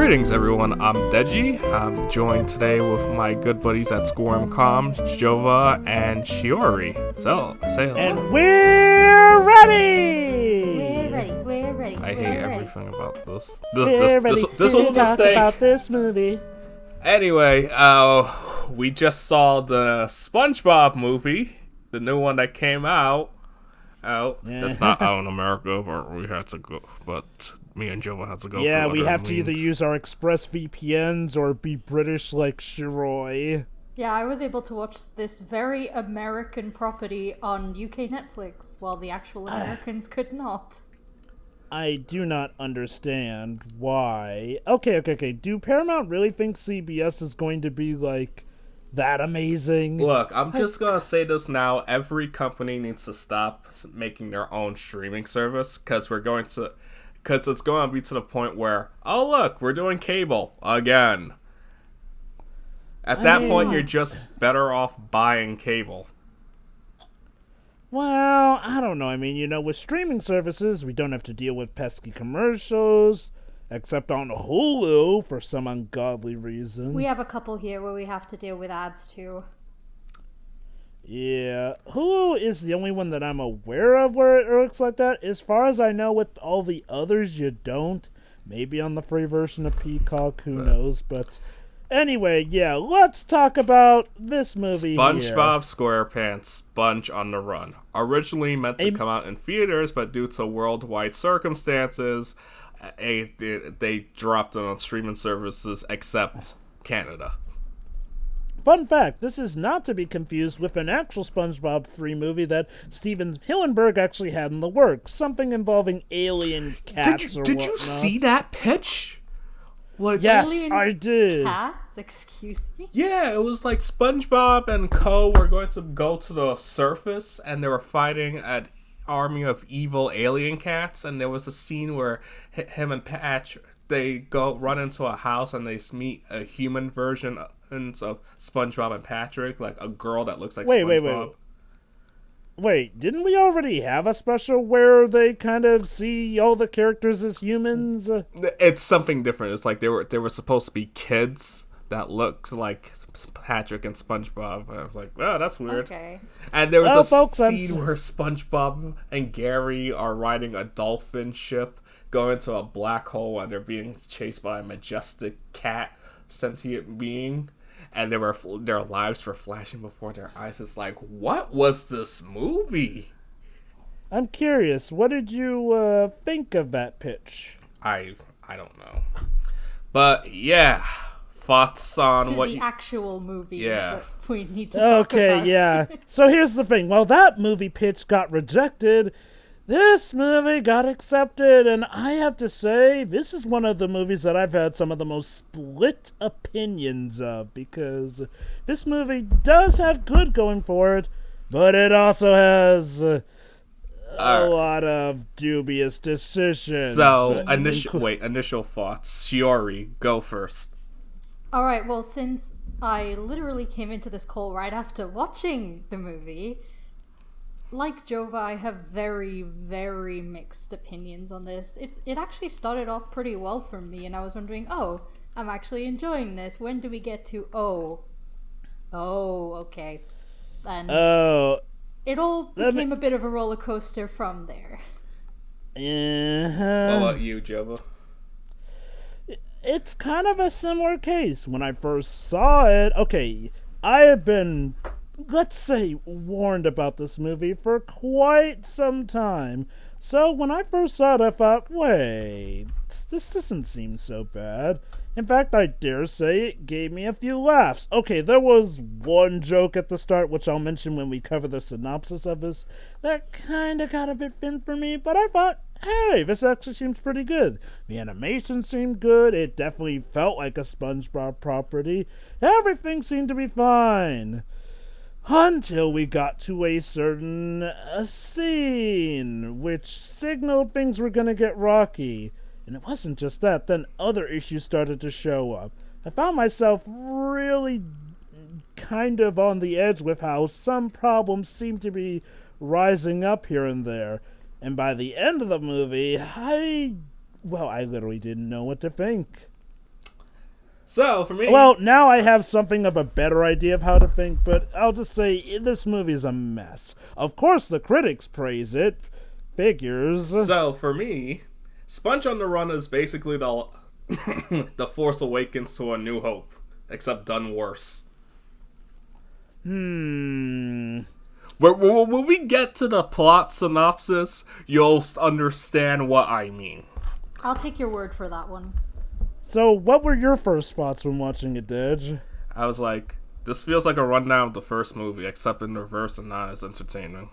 Greetings, everyone. I'm Deji. I'm joined today with my good buddies at SCWRM, Jovah and Shiori. So, say hello. And we're ready! We're ready. I hate everything about this. We're ready This was a talk mistake. about this movie. Anyway, we just saw the Spongbbob movie, the new one that came out. That's not out in America, but we had to go. But me and Jovah had to go. Yeah, for we other have to either means. use our Express VPNs or be British like Shiori. Yeah, I was able to watch this very American property on UK Netflix, while the actual Americans could not. I do not understand why. Okay. Do Paramount really think CBS is going to be like that amazing? Look, I'm just gonna say this now. Every company needs to stop making their own streaming service because it's going to be to the point where, oh look, we're doing cable again. At that point, you're just better off buying cable. Well, I don't know. I mean, with streaming services, we don't have to deal with pesky commercials, except on Hulu for some ungodly reason. We have a couple here where we have to deal with ads too. Yeah, Hulu is the only one that I'm aware of where it looks like that. As far as I know, with all the others, you don't. Maybe on the free version of Peacock, who knows. But anyway, yeah, let's talk about this movie SpongeBob SquarePants Sponge on the Run. Originally meant to come out in theaters, but due to worldwide circumstances, they dropped it on streaming services except Canada. Fun fact, this is not to be confused with an actual SpongeBob free movie that Steven Hillenburg actually had in the works. Something involving alien cats Did you see that pitch? Like, yes, Alien I did. Cats? Excuse me? Yeah, it was like SpongeBob and co were going to go to the surface, and they were fighting an army of evil alien cats, and there was a scene where him and Patch, they run into a house, and they meet a human version of SpongeBob and Patrick, like a girl that looks like SpongeBob. Wait, didn't we already have a special where they kind of see all the characters as humans? It's something different. It's like they were supposed to be kids that looked like Patrick and SpongeBob. And I was like, oh, that's weird. Okay. And there was Folks, scene where SpongeBob and Gary are riding a dolphin ship going to a black hole, and they're being chased by a majestic cat sentient being. And their lives were flashing before their eyes. It's like, what was this movie? I'm curious, what did you think of that pitch? I don't know. But, yeah. Thoughts on To the actual movie that we need to talk about. Okay, yeah. So here's the thing. While that movie pitch got rejected, this movie got accepted, and I have to say, this is one of the movies that I've had some of the most split opinions of, because this movie does have good going for it, but it also has a lot of dubious decisions. So, initial thoughts. Shiori, go first. Alright, well, since I literally came into this call right after watching the movie, like Jovah, I have very, very mixed opinions on this. It actually started off pretty well for me, and I was wondering, I'm actually enjoying this. When do we get to, okay. And it all became a bit of a roller coaster from there. What about you, Jovah? It's kind of a similar case. When I first saw it, I had been, let's say, warned about this movie for quite some time. So when I first saw it, I thought, wait, this doesn't seem so bad. In fact, I dare say it gave me a few laughs. Okay, there was one joke at the start, which I'll mention when we cover the synopsis of this, that kind of got a bit thin for me, but I thought, hey, this actually seems pretty good. The animation seemed good. It definitely felt like a SpongeBob property. Everything seemed to be fine. Until we got to a certain scene, which signaled things were going to get rocky. And it wasn't just that, then other issues started to show up. I found myself really kind of on the edge with how some problems seemed to be rising up here and there. And by the end of the movie, I literally didn't know what to think. So, for me... Well, now I have something of a better idea of how to think, but I'll just say this movie is a mess. Of course the critics praise it. Figures. So, for me, Sponge on the Run is basically the The Force Awakens to A New Hope, except done worse. When we get to the plot synopsis, you'll understand what I mean. I'll take your word for that one. So, what were your first thoughts when watching it, Deji? I was like, this feels like a rundown of the first movie, except in reverse and not as entertaining.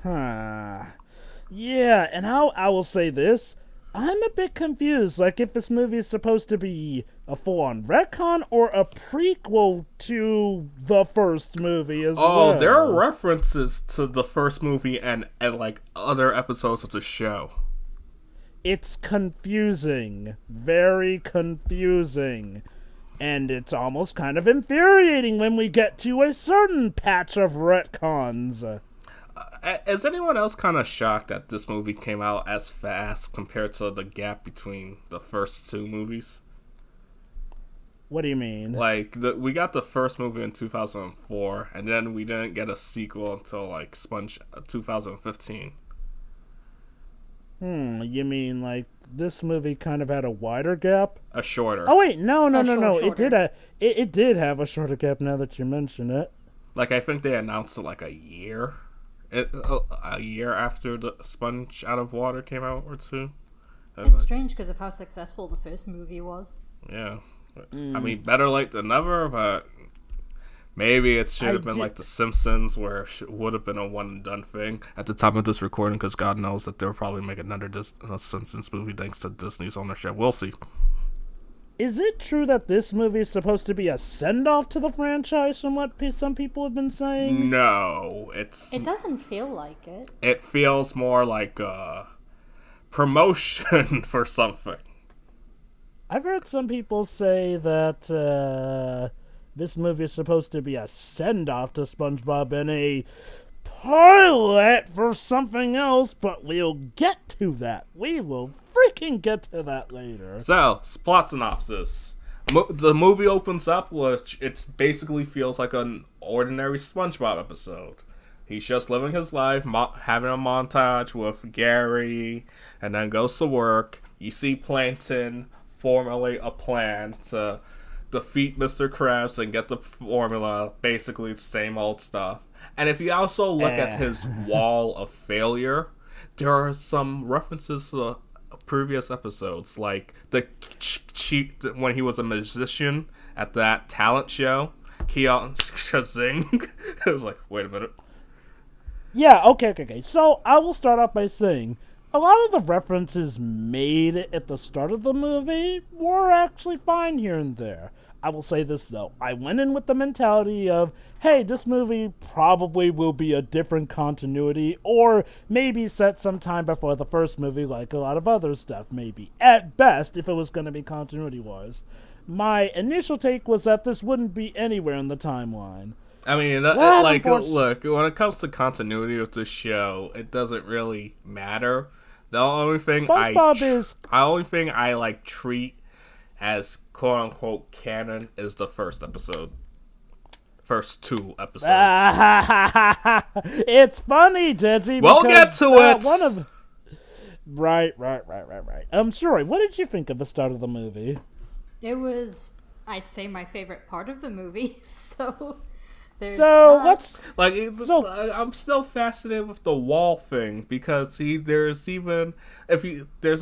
Yeah, and how I will say this, I'm a bit confused, like if this movie is supposed to be a full-on retcon or a prequel to the first movie as well. Oh, there are references to the first movie and like other episodes of the show. It's confusing. Very confusing. And it's almost kind of infuriating when we get to a certain patch of retcons. Is anyone else kind of shocked that this movie came out as fast compared to the gap between the first two movies? What do you mean? Like, we got the first movie in 2004, and then we didn't get a sequel until, like, Sponge 2015. You mean like this movie kind of had a wider gap? A shorter. Oh wait, no. Shorter. It did have a shorter gap now that you mention it. Like, I think they announced it like a year. A year after the Sponge Out of Water came out, or two. It's strange because of how successful the first movie was. Yeah. I mean, better late than never, but maybe it should have been like The Simpsons, where it would have been a one-and-done thing at the time of this recording, because God knows that they'll probably make another Simpsons movie thanks to Disney's ownership. We'll see. Is it true that this movie is supposed to be a send-off to the franchise from what some people have been saying? No, It doesn't feel like it. It feels more like a promotion for something. I've heard some people say that this movie is supposed to be a send-off to SpongeBob and a pilot for something else, but we'll get to that. We will freaking get to that later. So, plot synopsis. The movie opens up, which it basically feels like an ordinary SpongeBob episode. He's just living his life, having a montage with Gary, and then goes to work. You see Plankton formulate a plan to defeat Mr. Krabs and get the formula. Basically, the same old stuff. And if you also look at his wall of failure, there are some references to previous episodes, like the cheat when he was a musician at that talent show. Keon Shazing. It was like, wait a minute. Yeah, okay. So, I will start off by saying, a lot of the references made at the start of the movie were actually fine here and there. I will say this, though. I went in with the mentality of, hey, this movie probably will be a different continuity, or maybe set some time before the first movie, like a lot of other stuff, maybe. At best, if it was going to be continuity-wise. My initial take was that this wouldn't be anywhere in the timeline. I mean, look, when it comes to continuity of the show, it doesn't really matter. The only thing I like treat as quote unquote canon is the first episode. First two episodes. It's funny, Deji. We'll get to it. Right. Shori, what did you think of the start of the movie? It was, I'd say, my favorite part of the movie. I'm still fascinated with the wall thing, because there's a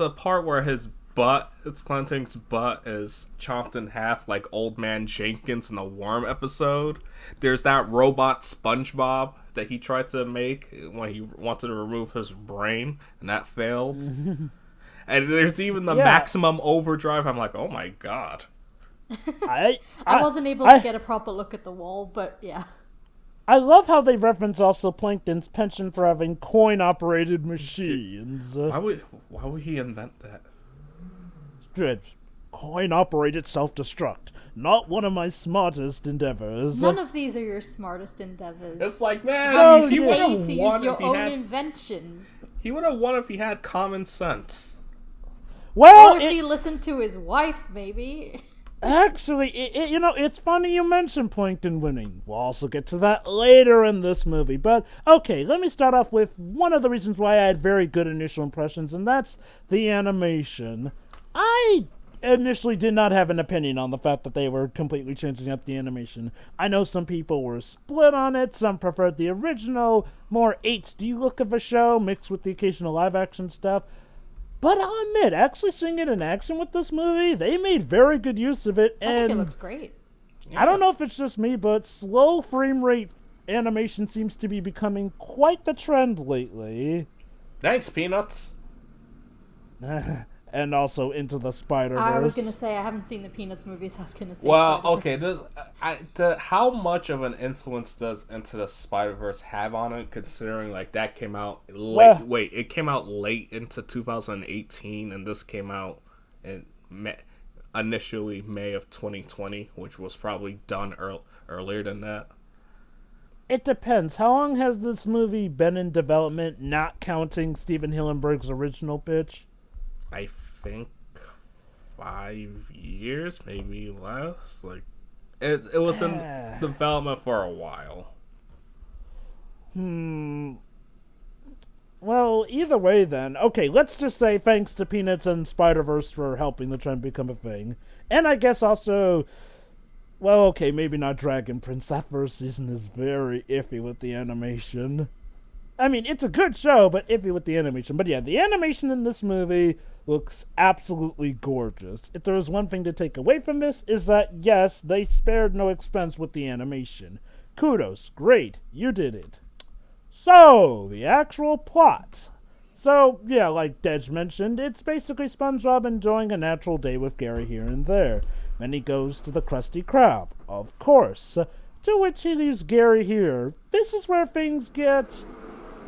part where Plankton's butt is chomped in half like Old Man Jenkins in the Worm episode. There's that robot SpongeBob that he tried to make when he wanted to remove his brain, and that failed. And there's even the Maximum Overdrive. I'm like, oh my god. I wasn't able to get a proper look at the wall, but yeah. I love how they reference also Plankton's penchant for having coin-operated machines. Why would he invent that? Coin-operated self-destruct. Not one of my smartest endeavors. None of these are your smartest endeavors. It's like, man, he would have won your if he own had inventions. He would have won if he had common sense. Well, or if he listened to his wife, maybe. Actually, it's funny you mention Plankton winning. We'll also get to that later in this movie. But, okay, let me start off with one of the reasons why I had very good initial impressions, and that's the animation. I initially did not have an opinion on the fact that they were completely changing up the animation. I know some people were split on it. Some preferred the original, more HD look of a show mixed with the occasional live-action stuff. But I'll admit, actually seeing it in action with this movie, they made very good use of it. And I think it looks great. Yeah. I don't know if it's just me, but slow frame rate animation seems to be becoming quite the trend lately. Thanks, Peanuts. And also Into the Spider-Verse. I was going to say, I haven't seen the Peanuts movie, so I was going to say well, okay, how much of an influence does Into the Spider-Verse have on it, considering, like, that came out late, it came out late into 2018, and this came out in initially May of 2020, which was probably done earlier than that. It depends. How long has this movie been in development, not counting Steven Hillenburg's original pitch? I think 5 years, maybe less. Like, it was in development for a while. Well, either way then. Okay, let's just say thanks to Peanuts and Spider-Verse for helping the trend become a thing. And I guess also, well, okay, maybe not Dragon Prince. That first season is very iffy with the animation. I mean, it's a good show, but iffy with the animation. But yeah, the animation in this movie looks absolutely gorgeous. If there was one thing to take away from this, is that, yes, they spared no expense with the animation. Kudos. Great. You did it. So, the actual plot. So, yeah, like Dej mentioned, it's basically SpongeBob enjoying a natural day with Gary here and there. Then he goes to the Krusty Krab, of course. To which he leaves Gary here. This is where things get...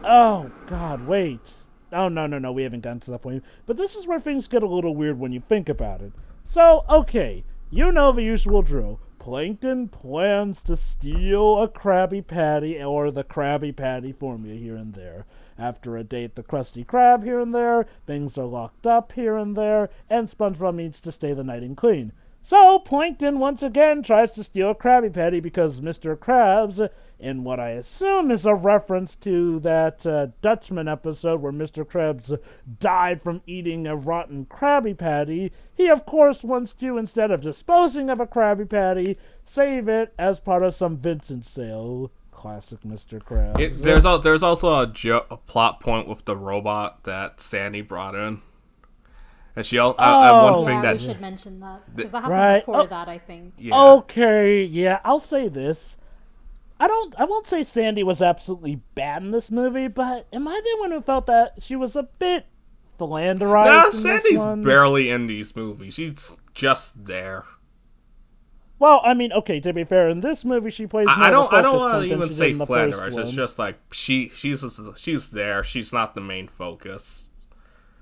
Oh, God, wait. Oh, no, we haven't gotten to that point. But this is where things get a little weird when you think about it. So, okay, you know the usual drill. Plankton plans to steal a Krabby Patty or the Krabby Patty formula here and there. After a date, the Krusty Krab here and there, things are locked up here and there, and SpongeBob needs to stay the night and clean. So, Plankton once again tries to steal a Krabby Patty because Mr. Krabs, in what I assume is a reference to that Dutchman episode where Mr. Krabs died from eating a rotten Krabby Patty, he of course wants to, instead of disposing of a Krabby Patty, save it as part of some Vincent sale. Classic Mr. Krabs. There's also a plot point with the robot that Sandy brought in. And she one thing that we should mention that because that happened before that, I think. Yeah. Okay, yeah, I'll say this. I won't say Sandy was absolutely bad in this movie, but am I the one who felt that she was a bit philanderized? No, Sandy's barely in these movies. She's just there. Well, I mean, okay, to be fair, in this movie she plays more I don't want to even say philanderized. It's just like she's there. She's not the main focus.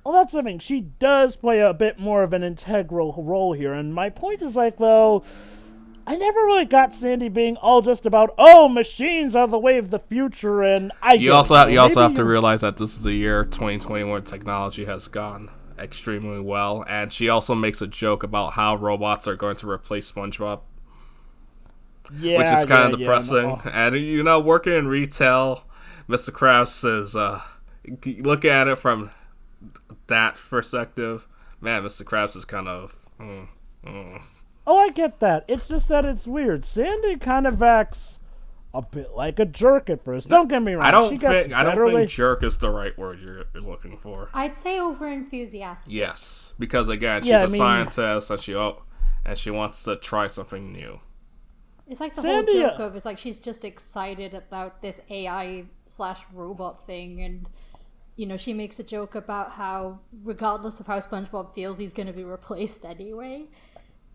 Well, that's the thing. She does play a bit more of an integral role here, and my point is like, well, I never really got Sandy being all just about, oh, machines are the way of the future, and you also have to realize that this is the year 2021 technology has gone extremely well, and she also makes a joke about how robots are going to replace SpongeBob. Yeah, which is kind of depressing. Yeah, no. And working in retail, Mr. Krabs says, look at it from that perspective, man, Mr. Krabs is kind of. Oh, I get that. It's just that it's weird. Sandy kind of acts a bit like a jerk at first. Don't get me wrong. I don't think jerk is the right word you're looking for. I'd say over enthusiastic. Yes, because again, she's a scientist and she wants to try something new. It's like the whole joke of it's like she's just excited about this AI/robot thing, and she makes a joke about how regardless of how SpongeBob feels, he's going to be replaced anyway.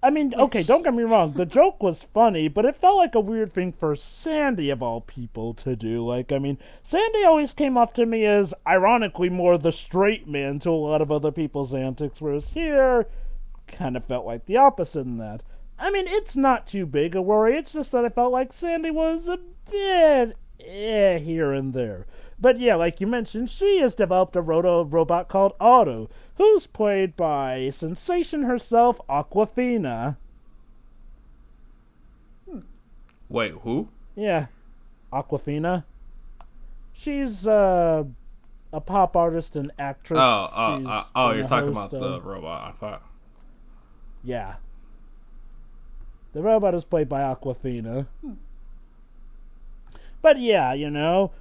I mean, okay, don't get me wrong. The joke was funny, but it felt like a weird thing for Sandy, of all people, to do. Like, I mean, Sandy always came off to me as, ironically, more the straight man to a lot of other people's antics, whereas here, kind of felt like the opposite in that. I mean, it's not too big a worry. It's just that I felt like Sandy was a bit here and there. But yeah, like you mentioned, she has developed a robot called Otto, who's played by sensation herself, Aquafina. Wait, who? Yeah, Aquafina. She's a pop artist and actress. You're talking about of... the robot. I thought. Yeah. The robot is played by Aquafina. But yeah, I'll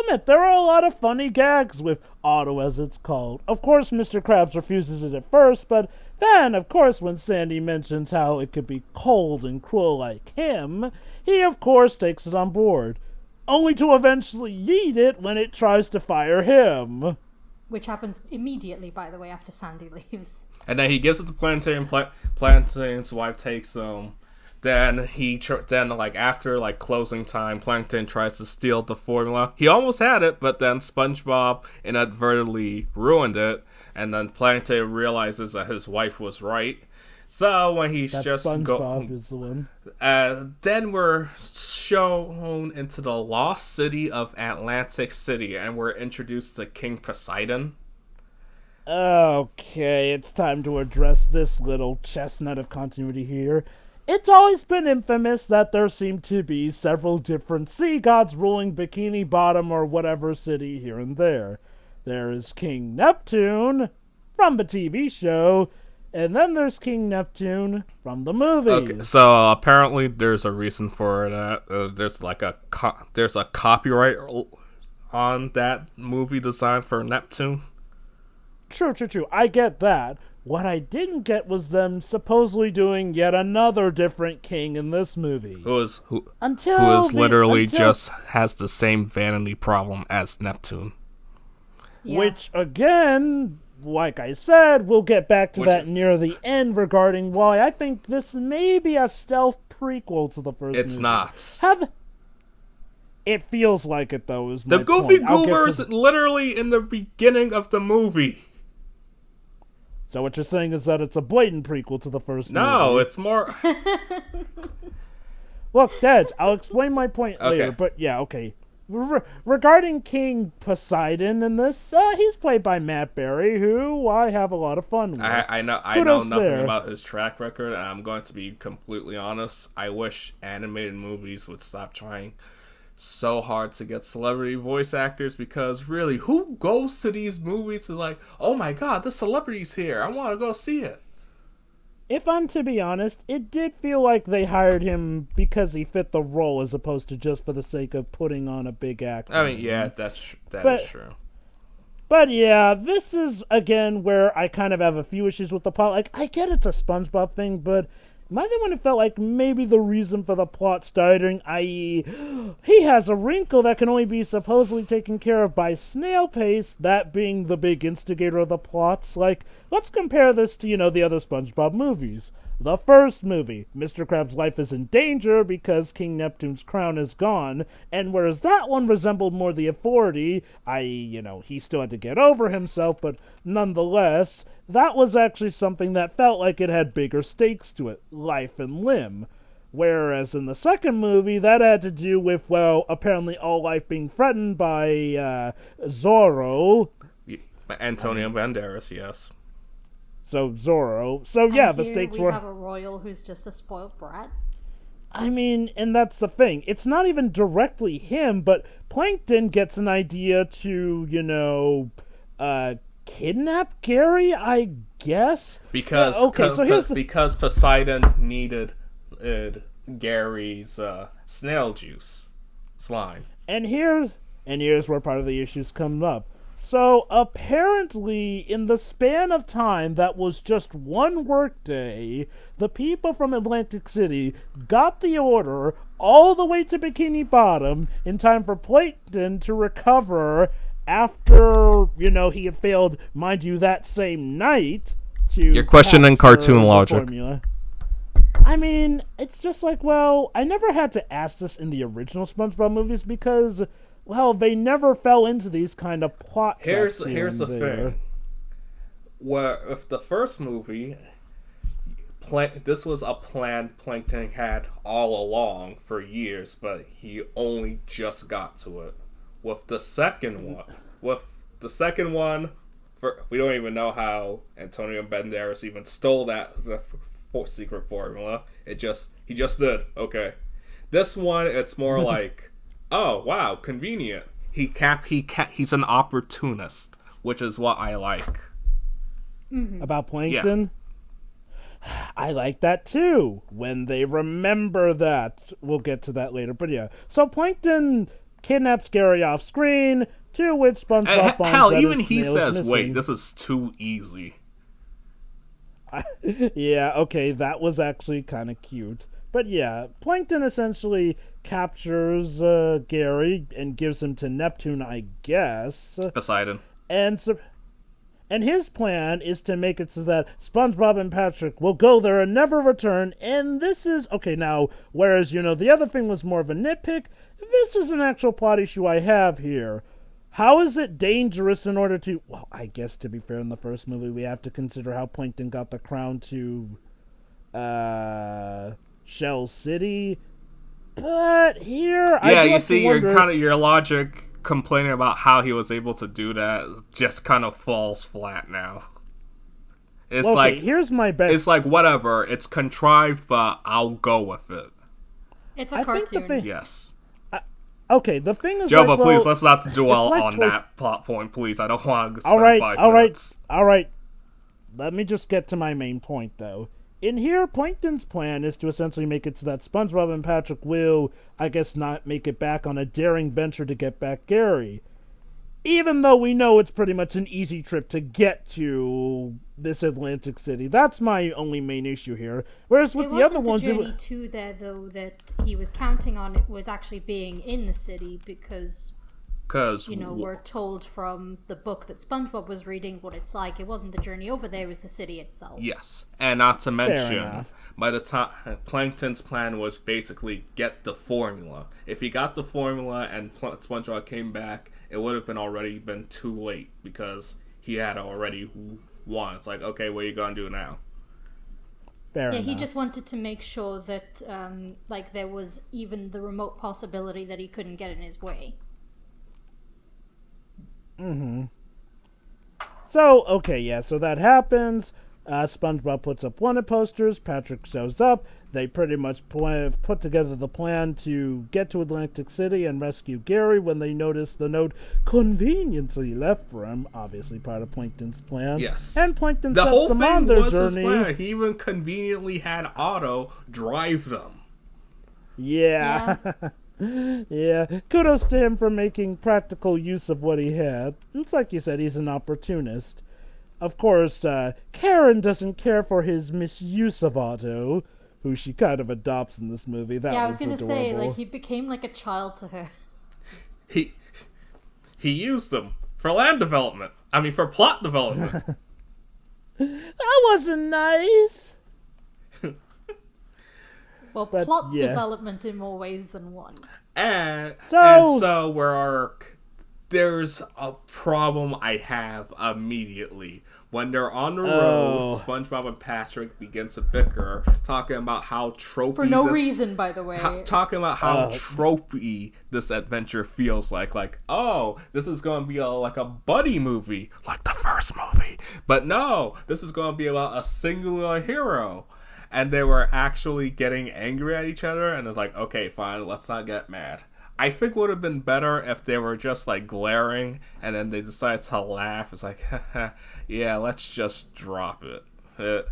admit, there are a lot of funny gags with Otto, as it's called. Of course, Mr. Krabs refuses it at first, but then, of course, when Sandy mentions how it could be cold and cruel like him, he, of course, takes it on board. Only to eventually yeet it when it tries to fire him. Which happens immediately, by the way, after Sandy leaves. And then he gives it to Plantain. Plantain's wife takes him. Then after closing time, Plankton tries to steal the formula. He almost had it, but then SpongeBob inadvertently ruined it. And then Plankton realizes that his wife was right. So when he's SpongeBob is the one. Then we're shown into the lost city of Atlantic City, and we're introduced to King Poseidon. Okay, it's time to address this little chestnut of continuity here. It's always been infamous that there seem to be several different sea gods ruling Bikini Bottom or whatever city here and there. There is King Neptune from the TV show, and then there's King Neptune from the movie. Okay, so apparently there's a reason for that. There's a copyright on that movie design for Neptune. True. I get that. What I didn't get was them supposedly doing yet another different king in this movie. Who just has the same vanity problem as Neptune. Yeah. Which, again, like I said, we'll get back to that near the end regarding why I think this may be a stealth prequel to the first movie. It's not. It feels like it, though, is my The Goofy point. Goober is literally in the beginning of the movie. So what you're saying is that it's a blatant prequel to the first movie? No, it's more... Look, Dad, I'll explain my point later, but yeah, okay. Regarding King Poseidon in this, he's played by Matt Berry, who I have a lot of fun with. I know nothing about his track record, and I'm going to be completely honest. I wish animated movies would stop trying so hard to get celebrity voice actors, because really, who goes to these movies to oh my god, the celebrity's here, I want to go see it? If I'm to be honest, it did feel like they hired him because he fit the role as opposed to just for the sake of putting on a big act. I mean, yeah, that is true. But yeah, this is, again, where I kind of have a few issues with the plot. I get it's a SpongeBob thing, but my thing when it felt like maybe the reason for the plot starting, i.e., he has a wrinkle that can only be supposedly taken care of by snail pace, that being the big instigator of the plots. Let's compare this to, the other SpongeBob movies. The first movie, Mr. Krabs' life is in danger because King Neptune's crown is gone, and whereas that one resembled more the authority, i.e., he still had to get over himself, but nonetheless, that was actually something that felt like it had bigger stakes to it, life and limb. Whereas in the second movie, that had to do with, apparently all life being threatened by Zorro. Antonio Banderas, yes. So Zorro. So yeah, and the stakes were... we have a royal who's just a spoiled brat. I mean, and that's the thing. It's not even directly him, but Plankton gets an idea to, kidnap Gary, I guess? Because Poseidon needed Gary's snail juice slime. And here's where part of the issues come up. So, apparently, in the span of time that was just one workday, the people from Atlantic City got the order all the way to Bikini Bottom in time for Plankton to recover after, he had failed, mind you, that same night to... You're questioning cartoon logic. Formula. I mean, it's just I never had to ask this in the original SpongeBob movies because... they never fell into these kind of plot Here's traps the thing. Where if the first movie, this was a plan Plankton had all along for years, but he only just got to it. With the second one, we don't even know how Antonio Banderas even stole that secret formula. He just did. Okay. This one, it's more like, oh wow, convenient. He's an opportunist, which is what I like. About Plankton? Yeah. I like that too. When they remember that. We'll get to that later. But yeah. So Plankton kidnaps Gary off screen, to which SpongeBob finds hell, that even his he snail is says, missing. wait, this is too easy. Yeah, okay, that was actually kind of cute. But yeah, Plankton essentially captures Gary and gives him to Neptune, I guess. Poseidon. And his plan is to make it so that SpongeBob and Patrick will go there and never return. And this is... Okay, now, whereas, the other thing was more of a nitpick, this is an actual plot issue I have here. How is it dangerous in order to... Well, I guess to be fair, in the first movie, we have to consider how Plankton got the crown to... Shell City. But here... Yeah, you see, your logic complaining about how he was able to do that just kind of falls flat now. It's like... Here's my bet. It's like, whatever, it's contrived, but I'll go with it. It's a cartoon. Yes. Okay, the thing is, Jovah, please, let's not dwell on that plot point, please. I don't want to spend 5 minutes. All right. Let me just get to my main point, though. In here, Plankton's plan is to essentially make it so that SpongeBob and Patrick will, I guess, not make it back on a daring venture to get back Gary. Even though we know it's pretty much an easy trip to get to this Atlantic City. That's my only main issue here. Whereas with the other ones... It wasn't the journey to there, though, that he was counting on. It was actually being in the city because we're told from the book that SpongeBob was reading what it's like. It wasn't the journey over there, it was the city itself. Yes, and not to mention, by the time Plankton's plan was basically get the formula. If he got the formula and SpongeBob came back, it would have already been too late because he had already won. It's like, okay, what are you gonna do now? Fair enough. He just wanted to make sure that there was even the remote possibility that he couldn't get in his way. So, okay, yeah, so that happens. SpongeBob puts up wanted posters. Patrick shows up. They pretty much put together the plan to get to Atlantic City and rescue Gary when they notice the note conveniently left for him. Obviously part of Plankton's plan. Yes. And Plankton sets them on their journey. The whole thing was his plan. He even conveniently had Otto drive them. Yeah. Yeah, kudos to him for making practical use of what he had. It's like you said, he's an opportunist. Of course, Karen doesn't care for his misuse of Otto, who she kind of adopts in this movie. I was gonna say, he became like a child to her. He used him for land development. I mean, for plot development. That wasn't nice. Well, plot development in more ways than one. And so there's a problem I have immediately. When they're on the road, SpongeBob and Patrick begin to bicker, talking about how tropey... For no reason, by the way. Talking about how tropey this adventure feels like. Like, oh, this is going to be like a buddy movie, like the first movie. But no, this is going to be about a singular hero. And they were actually getting angry at each other, and it's like, okay, fine, let's not get mad. I think it would have been better if they were just like glaring, and then they decided to laugh. It's like, yeah, let's just drop it. It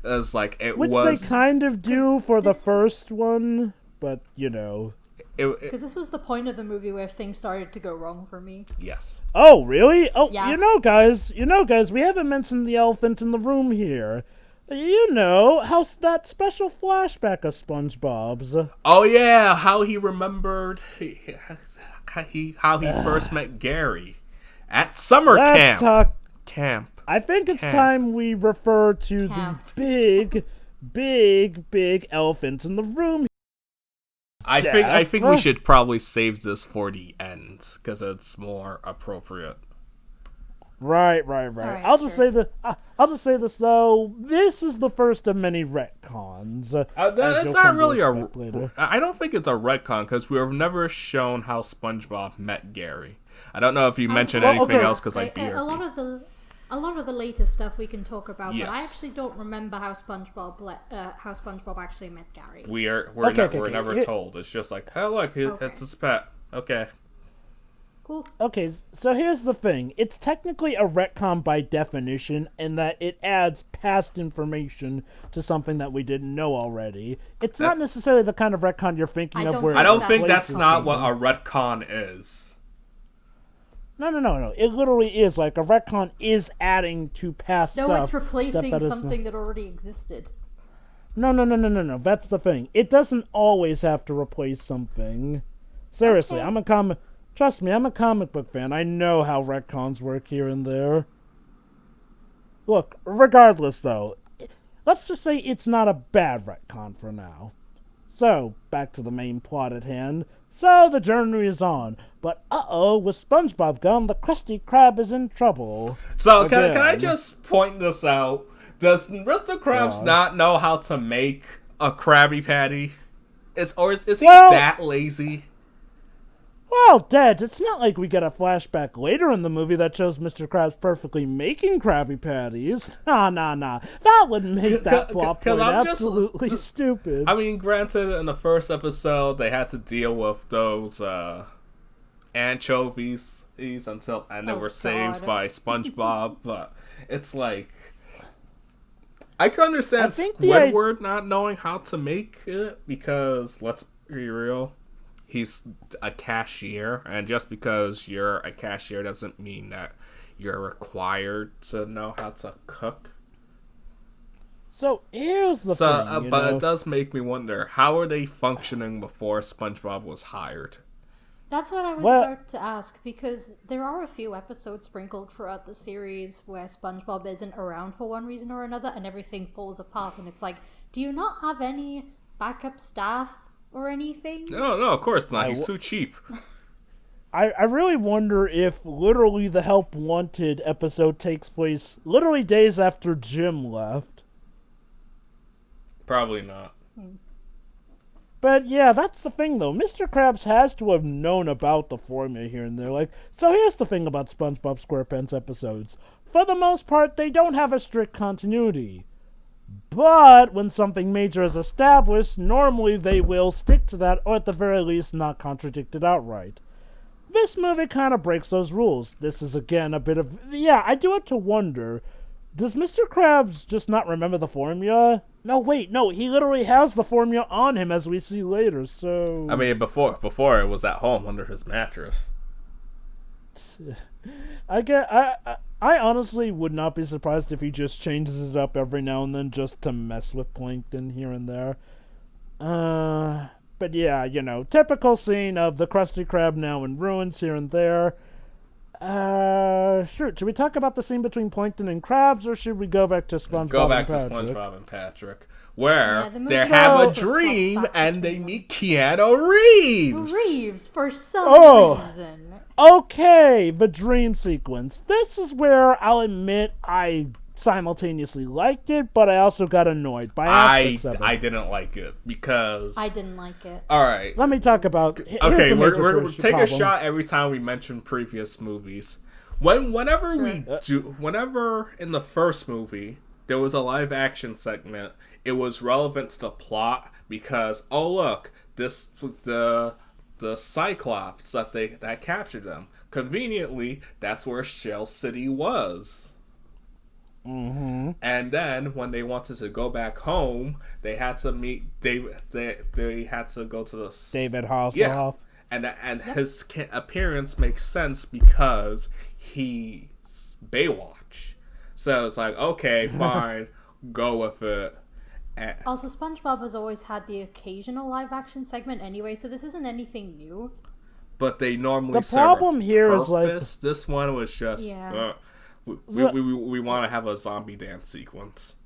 was like, Which they kind of do for the first one, but because this was the point of the movie where things started to go wrong for me. Yes. Oh, really? Oh, yeah. guys, we haven't mentioned the elephant in the room here. How that special flashback of SpongeBob's. Oh yeah, how he remembered how he first met Gary at summer camp. I think it's time we refer to the big elephant in the room. I think we should probably save this for the end because it's more appropriate. Right. I'll just say this though. This is the first of many retcons. It's not really I don't think it's a retcon because we were never shown how SpongeBob met Gary. I don't know if you mentioned anything else because I BRB. A lot of the later stuff we can talk about, Yes. but I actually don't remember how SpongeBob actually met Gary. We're never told. It's just like, oh look, it's his pet. Okay. Cool. Okay, so here's the thing. It's technically a retcon by definition in that it adds past information to something that we didn't know already. It's not necessarily the kind of retcon you're thinking of where... I don't think that's not what a retcon is. No. It literally is. Like, a retcon is adding to past stuff. No, it's replacing something that already existed. No. That's the thing. It doesn't always have to replace something. Seriously, Okay. Trust me, I'm a comic book fan. I know how retcons work here and there. Look, regardless, though, let's just say it's not a bad retcon for now. So, back to the main plot at hand. So, the journey is on. But, with SpongeBob gone, the Krusty Krab is in trouble. So, can I just point this out? Does Mr. Krabs not know how to make a Krabby Patty? Is he that lazy? Well, Dad, it's not like we get a flashback later in the movie that shows Mr. Krabs perfectly making Krabby Patties. Nah. That would make that plot point absolutely stupid. I mean, granted, in the first episode, they had to deal with those anchovies and they were saved by SpongeBob, but it's like... I can understand Squidward not knowing how to make it, because, let's be real, he's a cashier, and just because you're a cashier doesn't mean that you're required to know how to cook. So here's the thing, but it does make me wonder, how are they functioning before SpongeBob was hired? That's what I was about to ask, because there are a few episodes sprinkled throughout the series where SpongeBob isn't around for one reason or another, and everything falls apart, and it's like, do you not have any backup staff or anything? No, of course not. He's too cheap. I really wonder if literally the Help Wanted episode takes place literally days after Jim left. Probably not. But yeah, that's the thing though. Mr. Krabs has to have known about the formula here and there. Like, so here's the thing about SpongeBob SquarePants episodes. For the most part, they don't have a strict continuity. But when something major is established, normally they will stick to that, or at the very least not contradict it outright. This movie kind of breaks those rules. This is again a bit of... Yeah, I do have to wonder, does Mr. Krabs just not remember the formula? No, he literally has the formula on him, as we see later, so... I mean, before it was at home under his mattress. I honestly would not be surprised if he just changes it up every now and then just to mess with Plankton here and there. But yeah, typical scene of the Krusty Krab now in ruins here and there. Sure, should we talk about the scene between Plankton and Krabs, or should we go back to SpongeBob and Patrick? Go back to SpongeBob and Patrick, where they have a dream and they meet Keanu Reeves! For some reason. Okay, the dream sequence. This is where I'll admit I simultaneously liked it, but I also got annoyed by aspects of it. I didn't like it because I didn't like it. All right, let me talk about. Okay, we're take a shot every time we mention previous movies. Whenever in the first movie there was a live action segment, it was relevant to the plot because look, the Cyclops that captured them. Conveniently, that's where Shell City was. Mm-hmm. And then when they wanted to go back home, they had to meet David. They had to go to the David Hasselhoff. Yeah, and his appearance makes sense because he's Baywatch. So it's like, okay, fine, go with it. Also, SpongeBob has always had the occasional live-action segment anyway, so this isn't anything new. But they normally the problem here is like this one was just we want to have a zombie dance sequence.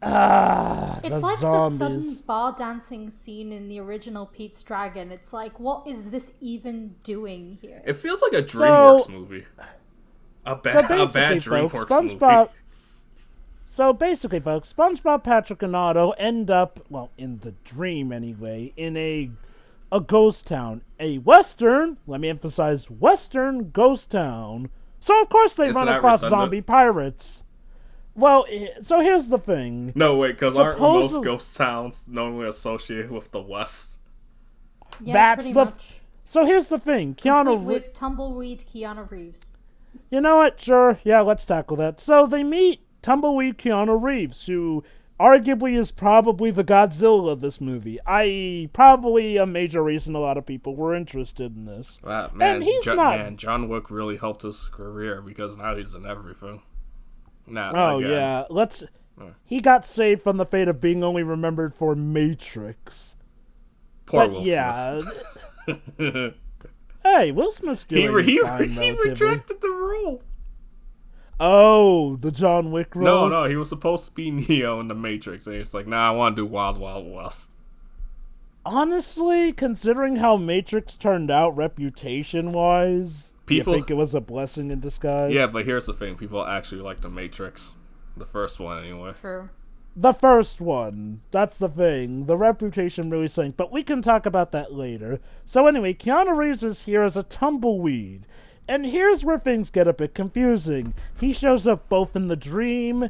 It's like zombies. the sudden bar dancing scene in the original Pete's Dragon. It's like, what is this even doing here? It feels like a DreamWorks movie. A bad DreamWorks movie. So basically, folks, SpongeBob, Patrick, and Otto end up, well, in the dream anyway, in a ghost town. A Western, let me emphasize, Western ghost town. So of course they Is run that across redundant? zombie pirates. Well, so here's the thing. No, wait, because aren't most Supposedly- ghost towns normally associated with the West? Yeah, That's pretty the- much. So here's the thing. Complete with tumbleweed Keanu Reeves. You know what? Sure. Yeah, let's tackle that. So they meet Tumbleweed Keanu Reeves, who arguably is probably the Godzilla of this movie, i.e. probably a major reason a lot of people were interested in this. Wow, man, And he's not... man, John Wick really helped his career because now he's in everything. Nah, Oh, again. yeah. He got saved from the fate of being only remembered for Matrix. Poor But Will yeah. Smith. Hey, Will Smith's doing he fine, relatively. rejected the role. Oh, the John Wick role? No, he was supposed to be Neo in the Matrix, and he's like, nah, I want to do Wild Wild West. Honestly, considering how Matrix turned out reputation-wise, People- you think it was a blessing in disguise? Yeah, but here's the thing. People actually like the Matrix. The first one, anyway. True. The first one. That's the thing. The reputation really sank, but we can talk about that later. So anyway, Keanu Reeves is here as a tumbleweed. And here's where things get a bit confusing. He shows up both in the dream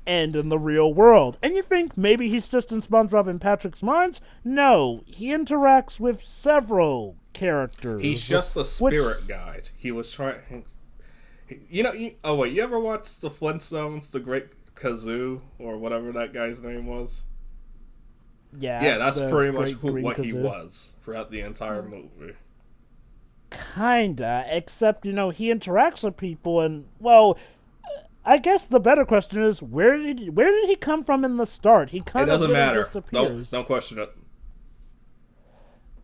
and in the real world. And you think maybe he's just in SpongeBob and Patrick's minds? No, he interacts with several characters. He's just a spirit guide. He was trying... You ever watched the Flintstones, The Great Kazoo, or whatever that guy's name was? Yes, Yeah, that's the pretty much Great Green what he Kazoo. was throughout the entire movie. Kinda, except, he interacts with people and, well, I guess the better question is, where did he come from in the start? He It kind of doesn't really matter. just appears. Don't question it.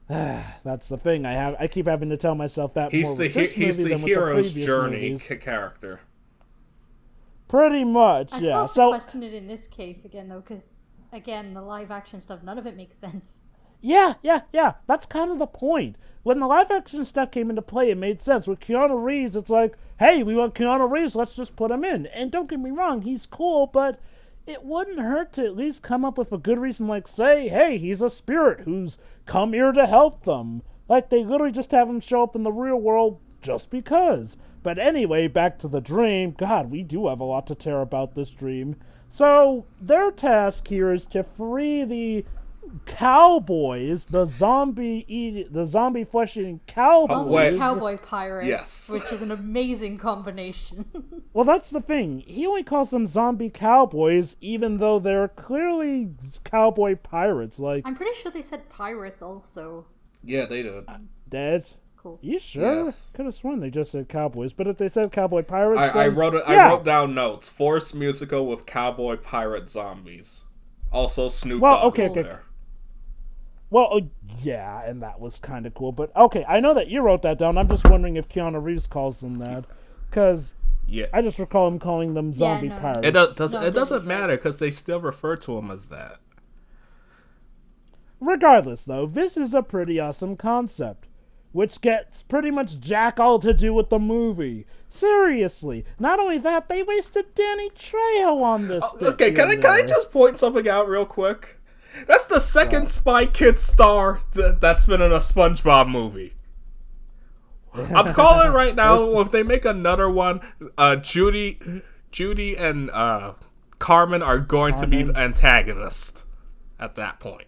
That's the thing. I keep having to tell myself that He's more the with this he's movie the than with the hero's previous journey movies. character. Pretty much, I yeah. still have to So question it in this case again, though, because, again, the live action stuff, none of it makes sense. yeah. That's kind of the point. When the live action stuff came into play, it made sense. With Keanu Reeves, it's like, hey, we want Keanu Reeves, let's just put him in. And don't get me wrong, he's cool, but it wouldn't hurt to at least come up with a good reason, like, say, hey, he's a spirit who's come here to help them. Like, they literally just have him show up in the real world just because. But anyway, back to the dream. God, we do have a lot to tear about this dream. So, their task here is to free the cowboys, the zombie flesh-eating cowboys. Zombie wait. cowboy pirates, Yes. which is an amazing combination. Well, that's the thing. He only calls them zombie cowboys, even though they're clearly cowboy pirates. Like, I'm pretty sure they said pirates also. Yeah, they did. dead. Cool. You sure? Yes. Could have sworn they just said cowboys, but if they said cowboy pirates, I then, wrote it. yeah. I wrote down notes. Force musical with cowboy pirate zombies. Also, Snoop Well, Dogg okay, was okay. there. Well, yeah, and that was kind of cool. But okay, I know that you wrote that down. I'm just wondering if Keanu Reeves calls them that, because Yeah, I just recall him calling them zombie no. pirates. it doesn't matter because they still refer to him as that. Regardless, though, this is a pretty awesome concept, which gets pretty much jack all to do with the movie. Seriously, not only that, they wasted Danny Trejo on this. Okay, can I just point something out real quick? That's the second Spy Kids star that's been in a SpongeBob movie. I'm calling it right now. If they make another one, Judy and Carmen are going to be the antagonist at that point.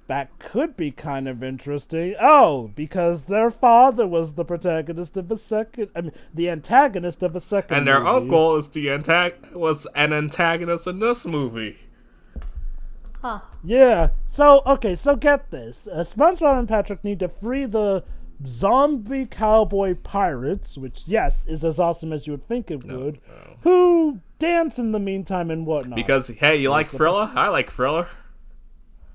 That could be kind of interesting. Oh, because their father was the protagonist of the antagonist of a second And their movie. uncle is was an antagonist in this movie. Huh. Yeah. So, okay, so get this. SpongeBob and Patrick need to free the zombie cowboy pirates, which, yes, is as awesome as you would think it would, who dance in the meantime and whatnot. Because, hey, you like Thriller? I like Thriller.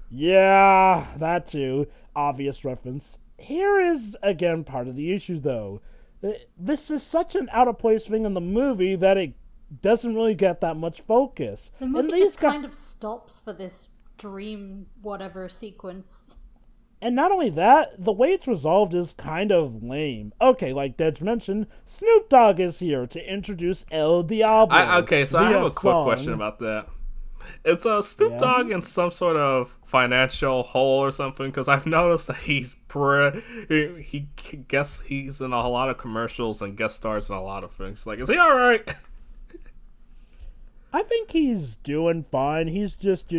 Yeah, that too. Obvious reference. Here is, again, part of the issue, though. This is such an out-of-place thing in the movie that it doesn't really get that much focus. The movie And just these kind of stops for this dream whatever sequence. And not only that, the way it's resolved is kind of lame. Okay, like Dej mentioned, Snoop Dogg is here to introduce El Diablo. I have a quick via question song. about that. It's a Snoop Yeah. Dogg in some sort of financial hole or something, because I've noticed that he guess he's in a lot of commercials and guest stars in a lot of things. Like, is he all right? I think he's doing fine. He's just,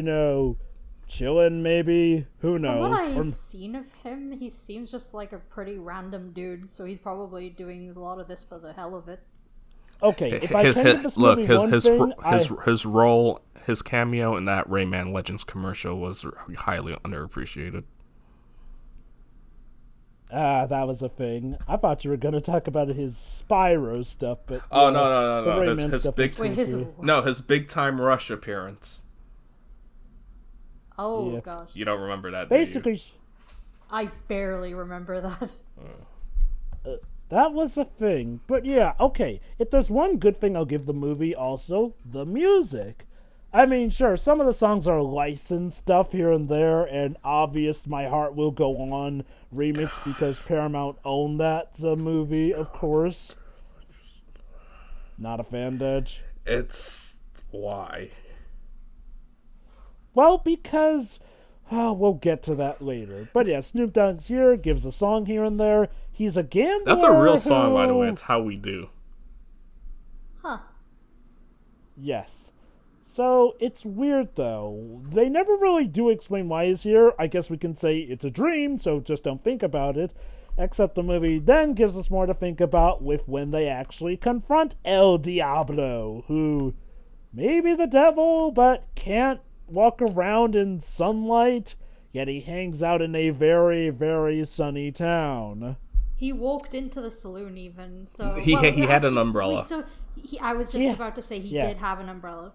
chilling maybe. Who knows? From what I've seen of him, he seems just like a pretty random dude, so he's probably doing a lot of this for the hell of it. Okay, if I can give this movie his role, his cameo in that Rayman Legends commercial was highly underappreciated. That was a thing. I thought you were going to talk about his Spyro stuff, but... No. His big time Rush appearance. Oh, Yeah. gosh. You don't remember that, Basically... do you? I barely remember that. That was a thing. But yeah, okay. If there's one good thing I'll give the movie, also, the music. I mean, sure, some of the songs are licensed stuff here and there, and obvious My Heart Will Go On remix because Paramount owned that movie, of course. Not a fan, Deji? It's... why? Well, because... we'll get to that later. But yeah, Snoop Dogg's here, gives a song here and there. He's a gambler. That's a real song, by the way. It's How We Do. Huh. Yes. So, it's weird, though. They never really do explain why he's here. I guess we can say it's a dream, so just don't think about it. Except the movie then gives us more to think about with when they actually confront El Diablo, who may be the devil, but can't walk around in sunlight, yet he hangs out in a very, very sunny town. He walked into the saloon even, so... He had an umbrella. I was just about to say he did have an umbrella.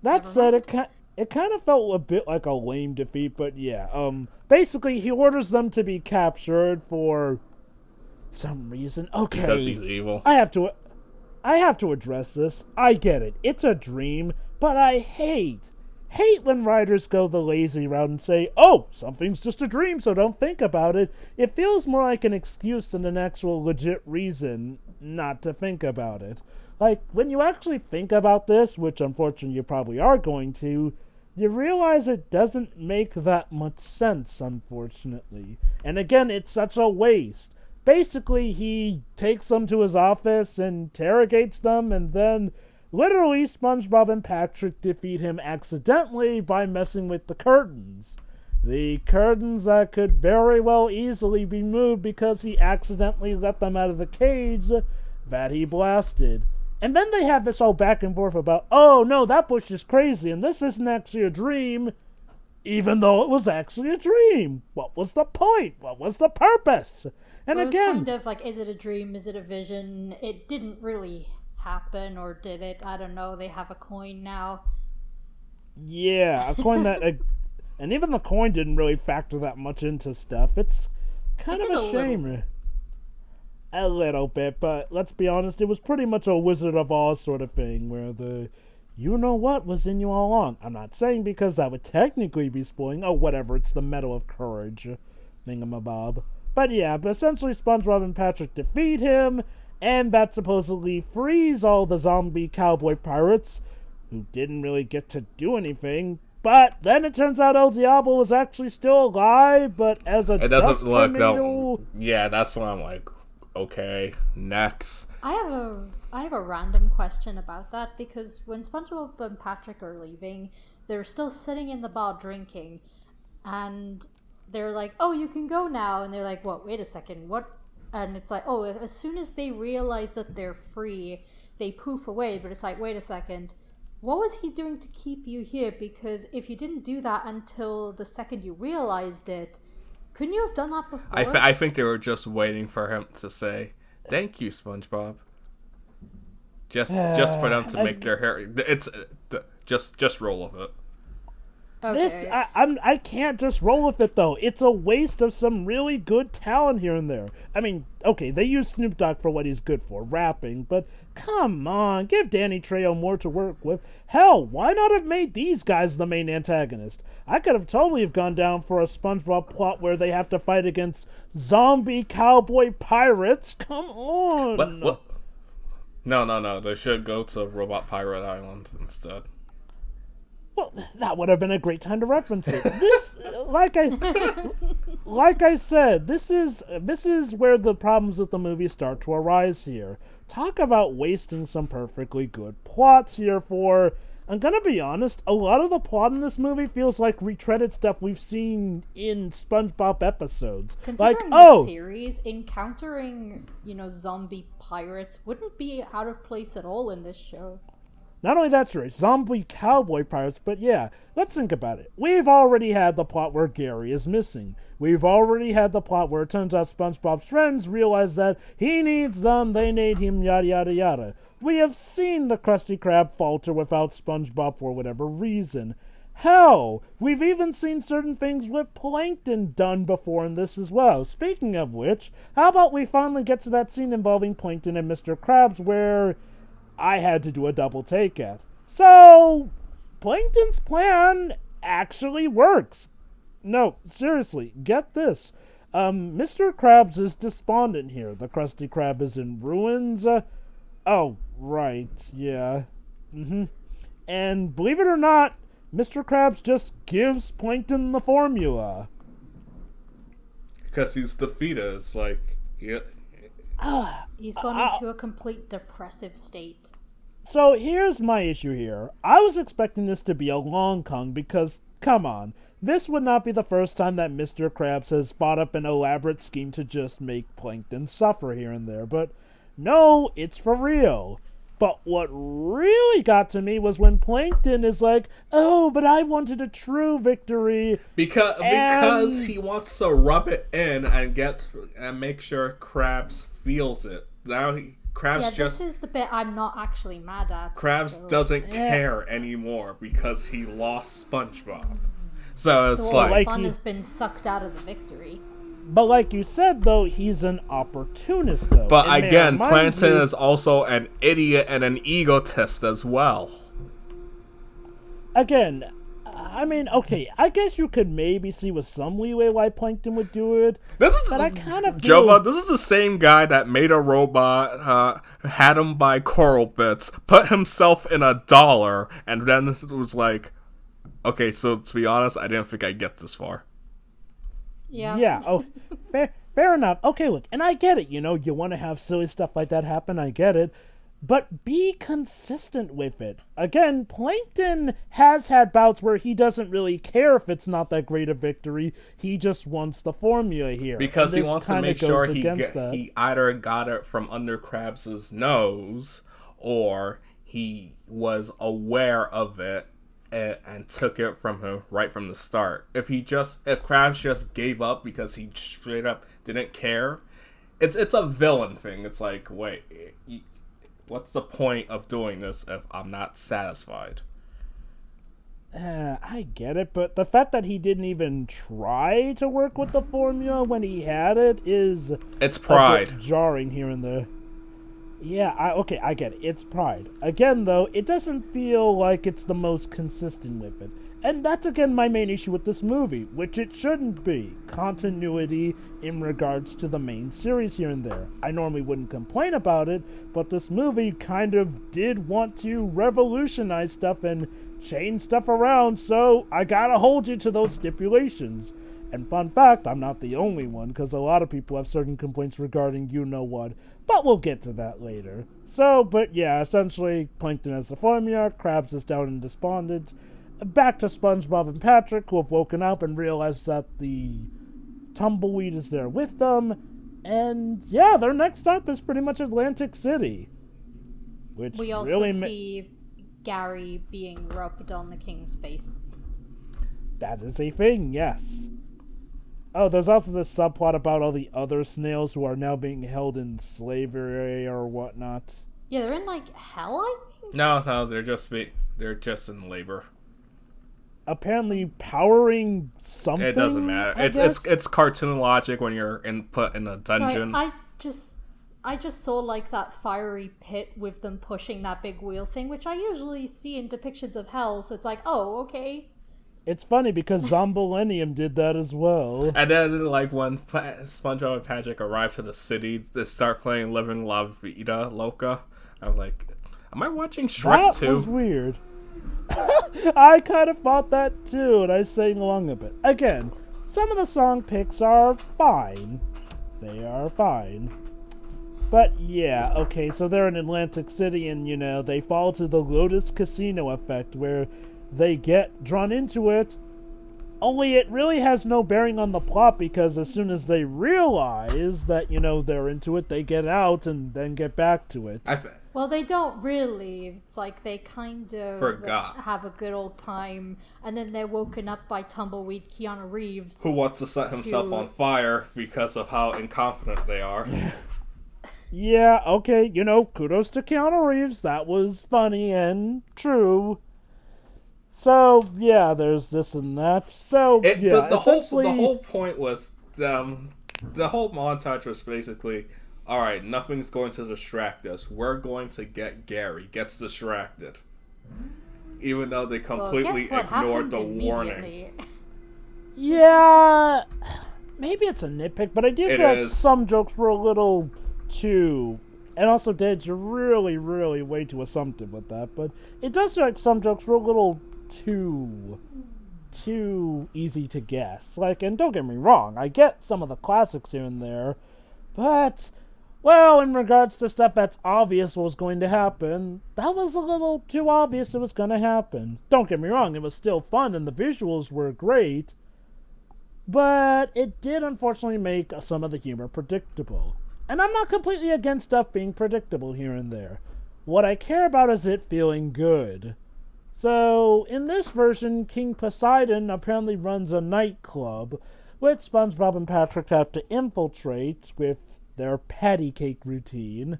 That said, it kind of felt a bit like a lame defeat, but yeah. Basically, he orders them to be captured for some reason. Okay. Because he's evil. I have to address this. I get it. It's a dream, but I hate when writers go the lazy route and say, oh, something's just a dream, so don't think about it. It feels more like an excuse than an actual legit reason not to think about it. Like, when you actually think about this, which unfortunately you probably are going to, you realize it doesn't make that much sense, unfortunately. And again, it's such a waste. Basically, he takes them to his office, interrogates them, and then literally Spongebbob and Patrick defeat him accidentally by messing with the curtains. The curtains that could very well easily be moved because he accidentally let them out of the cage that he blasted. And then they have this whole back and forth about, oh no, that bush is crazy and this isn't actually a dream, even though it was actually a dream. What was the point? What was the purpose? And well, again... It's kind of like, is it a dream? Is it a vision? It didn't really happen, or did it? I don't know. They have a coin now. Yeah, a coin that... and even the coin didn't really factor that much into stuff. It's kind of a shame. A little bit, but let's be honest, it was pretty much a Wizard of Oz sort of thing, where the you-know-what was in you all along. I'm not saying because that would technically be spoiling. Oh, whatever, it's the Medal of Courage thingamabob. But yeah, but essentially Spongebbob and Patrick defeat him, and that supposedly frees all the zombie cowboy pirates, who didn't really get to do anything. But then it turns out El Diablo was actually still alive, but as a it doesn't look tornado. Yeah, that's why I'm like, okay, next. I have a random question about that, because when SpongeBob and Patrick are leaving, they're still sitting in the bar drinking, and they're like, oh, you can go now, and they're like, what, wait a second, what? And it's like, oh, as soon as they realize that they're free, they poof away, but it's like, wait a second, what was he doing to keep you here? Because if you didn't do that until the second you realized it, couldn't you have done that before? I think they were just waiting for him to say, thank you, SpongeBob. Just for them to make their hair... It's... Just roll with it. Okay. I can't just roll with it, though. It's a waste of some really good talent here and there. I mean, okay, they use Snoop Dogg for what he's good for, rapping, but come on, give Danny Trejo more to work with. Hell, why not have made these guys the main antagonist? I could have totally have gone down for a SpongeBob plot where they have to fight against zombie cowboy pirates. Come on! What? No. They should go to Robot Pirate Island instead. Well, that would have been a great time to reference it. This, like I said, this is where the problems with the movie start to arise here. Talk about wasting some perfectly good plots here for... I'm gonna be honest, a lot of the plot in this movie feels like retreaded stuff we've seen in SpongeBob episodes. Considering the series, encountering, zombie pirates wouldn't be out of place at all in this show. Not only that, sure, zombie cowboy pirates, but yeah, let's think about it. We've already had the plot where Gary is missing. We've already had the plot where it turns out SpongeBob's friends realize that he needs them, they need him, yada yada yada. We have seen the Krusty Krab falter without SpongeBob for whatever reason. Hell, we've even seen certain things with Plankton done before in this as well. Speaking of which, how about we finally get to that scene involving Plankton and Mr. Krabs where... I had to do a double take at. So, Plankton's plan actually works. No, seriously, get this. Mr. Krabs is despondent here. The Krusty Krab is in ruins. Oh, right, yeah. And believe it or not, Mr. Krabs just gives Plankton the formula. Because he's defeated. It's like... Yeah. He's gone into a complete depressive state. So here's my issue here. I was expecting this to be a long con because, come on, this would not be the first time that Mr. Krabs has thought up an elaborate scheme to just make Plankton suffer here and there. But no, it's for real. But what really got to me was when Plankton is like, oh, but I wanted a true victory. Because he wants to rub it in and make sure Krabs feels it. Now this is the bit I'm not actually mad at. Krabs doesn't care anymore because he lost SpongeBob. So it's all the fun has been sucked out of the victory. But like you said, though, he's an opportunist, though. But again, Plankton is also an idiot and an egotist as well. Again, I mean, okay, I guess you could maybe see with some leeway why Plankton would do it. But I kind of feel... Jovah, this is the same guy that made a robot, had him buy coral bits, put himself in $1, and then it was like, okay, so to be honest, I didn't think I'd get this far. Yeah, oh, fair enough. Okay, look, and I get it, you want to have silly stuff like that happen, I get it. But be consistent with it. Again, Plankton has had bouts where he doesn't really care if it's not that great a victory. He just wants the formula here. Because he wants to make sure he either got it from under Krabs' nose, or he was aware of it and took it from him right from the start. If Krabs just gave up because he straight up didn't care, it's a villain thing. It's like, wait... What's the point of doing this if I'm not satisfied? I get it, but the fact that he didn't even try to work with the formula when he had it is... It's pride. A bit jarring here and there. Yeah, I get it. It's pride. Again, though, it doesn't feel like it's the most consistent with it. And that's, again, my main issue with this movie, which it shouldn't be. Continuity in regards to the main series here and there. I normally wouldn't complain about it, but this movie kind of did want to revolutionize stuff and change stuff around, so I gotta hold you to those stipulations. And fun fact, I'm not the only one, because a lot of people have certain complaints regarding you-know-what, but we'll get to that later. So, but yeah, essentially, Plankton has the formula, Krabs is down and despondent. Back to SpongeBob and Patrick, who have woken up and realized that the tumbleweed is there with them. And yeah, their next stop is pretty much Atlantic City. Which we also see Gary being rubbed on the king's face. That is a thing, yes. Oh, there's also this subplot about all the other snails who are now being held in slavery or whatnot. Yeah, they're in, like, hell, I think? No, they're just in labor. Apparently powering something. It doesn't matter. It's cartoon logic when you're put in a dungeon. Sorry, I just saw like that fiery pit with them pushing that big wheel thing, which I usually see in depictions of hell. So it's like, oh, okay. It's funny because Zombillennium did that as well. And then, like, when SpongeBob and Patrick arrive to the city, they start playing Living La Vida Loca. I'm like, am I watching Shrek 2? That was weird. I kind of thought that too, and I sang along a bit. Again, some of the song picks are fine. They are fine. But yeah, okay, so they're in Atlantic City and, they fall to the Lotus Casino effect where they get drawn into it. Only it really has no bearing on the plot because as soon as they realize that, they're into it, they get out and then get back to it. Well, they don't really. It's like they kind of forgot. Have a good old time, and then they're woken up by tumbleweed Keanu Reeves. Who wants to set himself on fire because of how incompetent they are. Yeah, okay, kudos to Keanu Reeves. That was funny and true. So, yeah, there's this and that. So, the whole point was, the whole montage was basically, alright, nothing's going to distract us. We're going to get Gary. Gets distracted. Even though they completely ignored the warning. Yeah, maybe it's a nitpick, but I do feel like some jokes were a little too... And also, Deji, you're really, really way too assumptive with that, but it does feel like some jokes were a little too easy to guess. Like, and don't get me wrong, I get some of the classics here and there, but, well, in regards to stuff that's obvious was going to happen, that was a little too obvious it was going to happen. Don't get me wrong, it was still fun and the visuals were great, but it did unfortunately make some of the humor predictable. And I'm not completely against stuff being predictable here and there. What I care about is it feeling good. So, in this version, King Poseidon apparently runs a nightclub, which SpongeBob and Patrick have to infiltrate with their patty cake routine,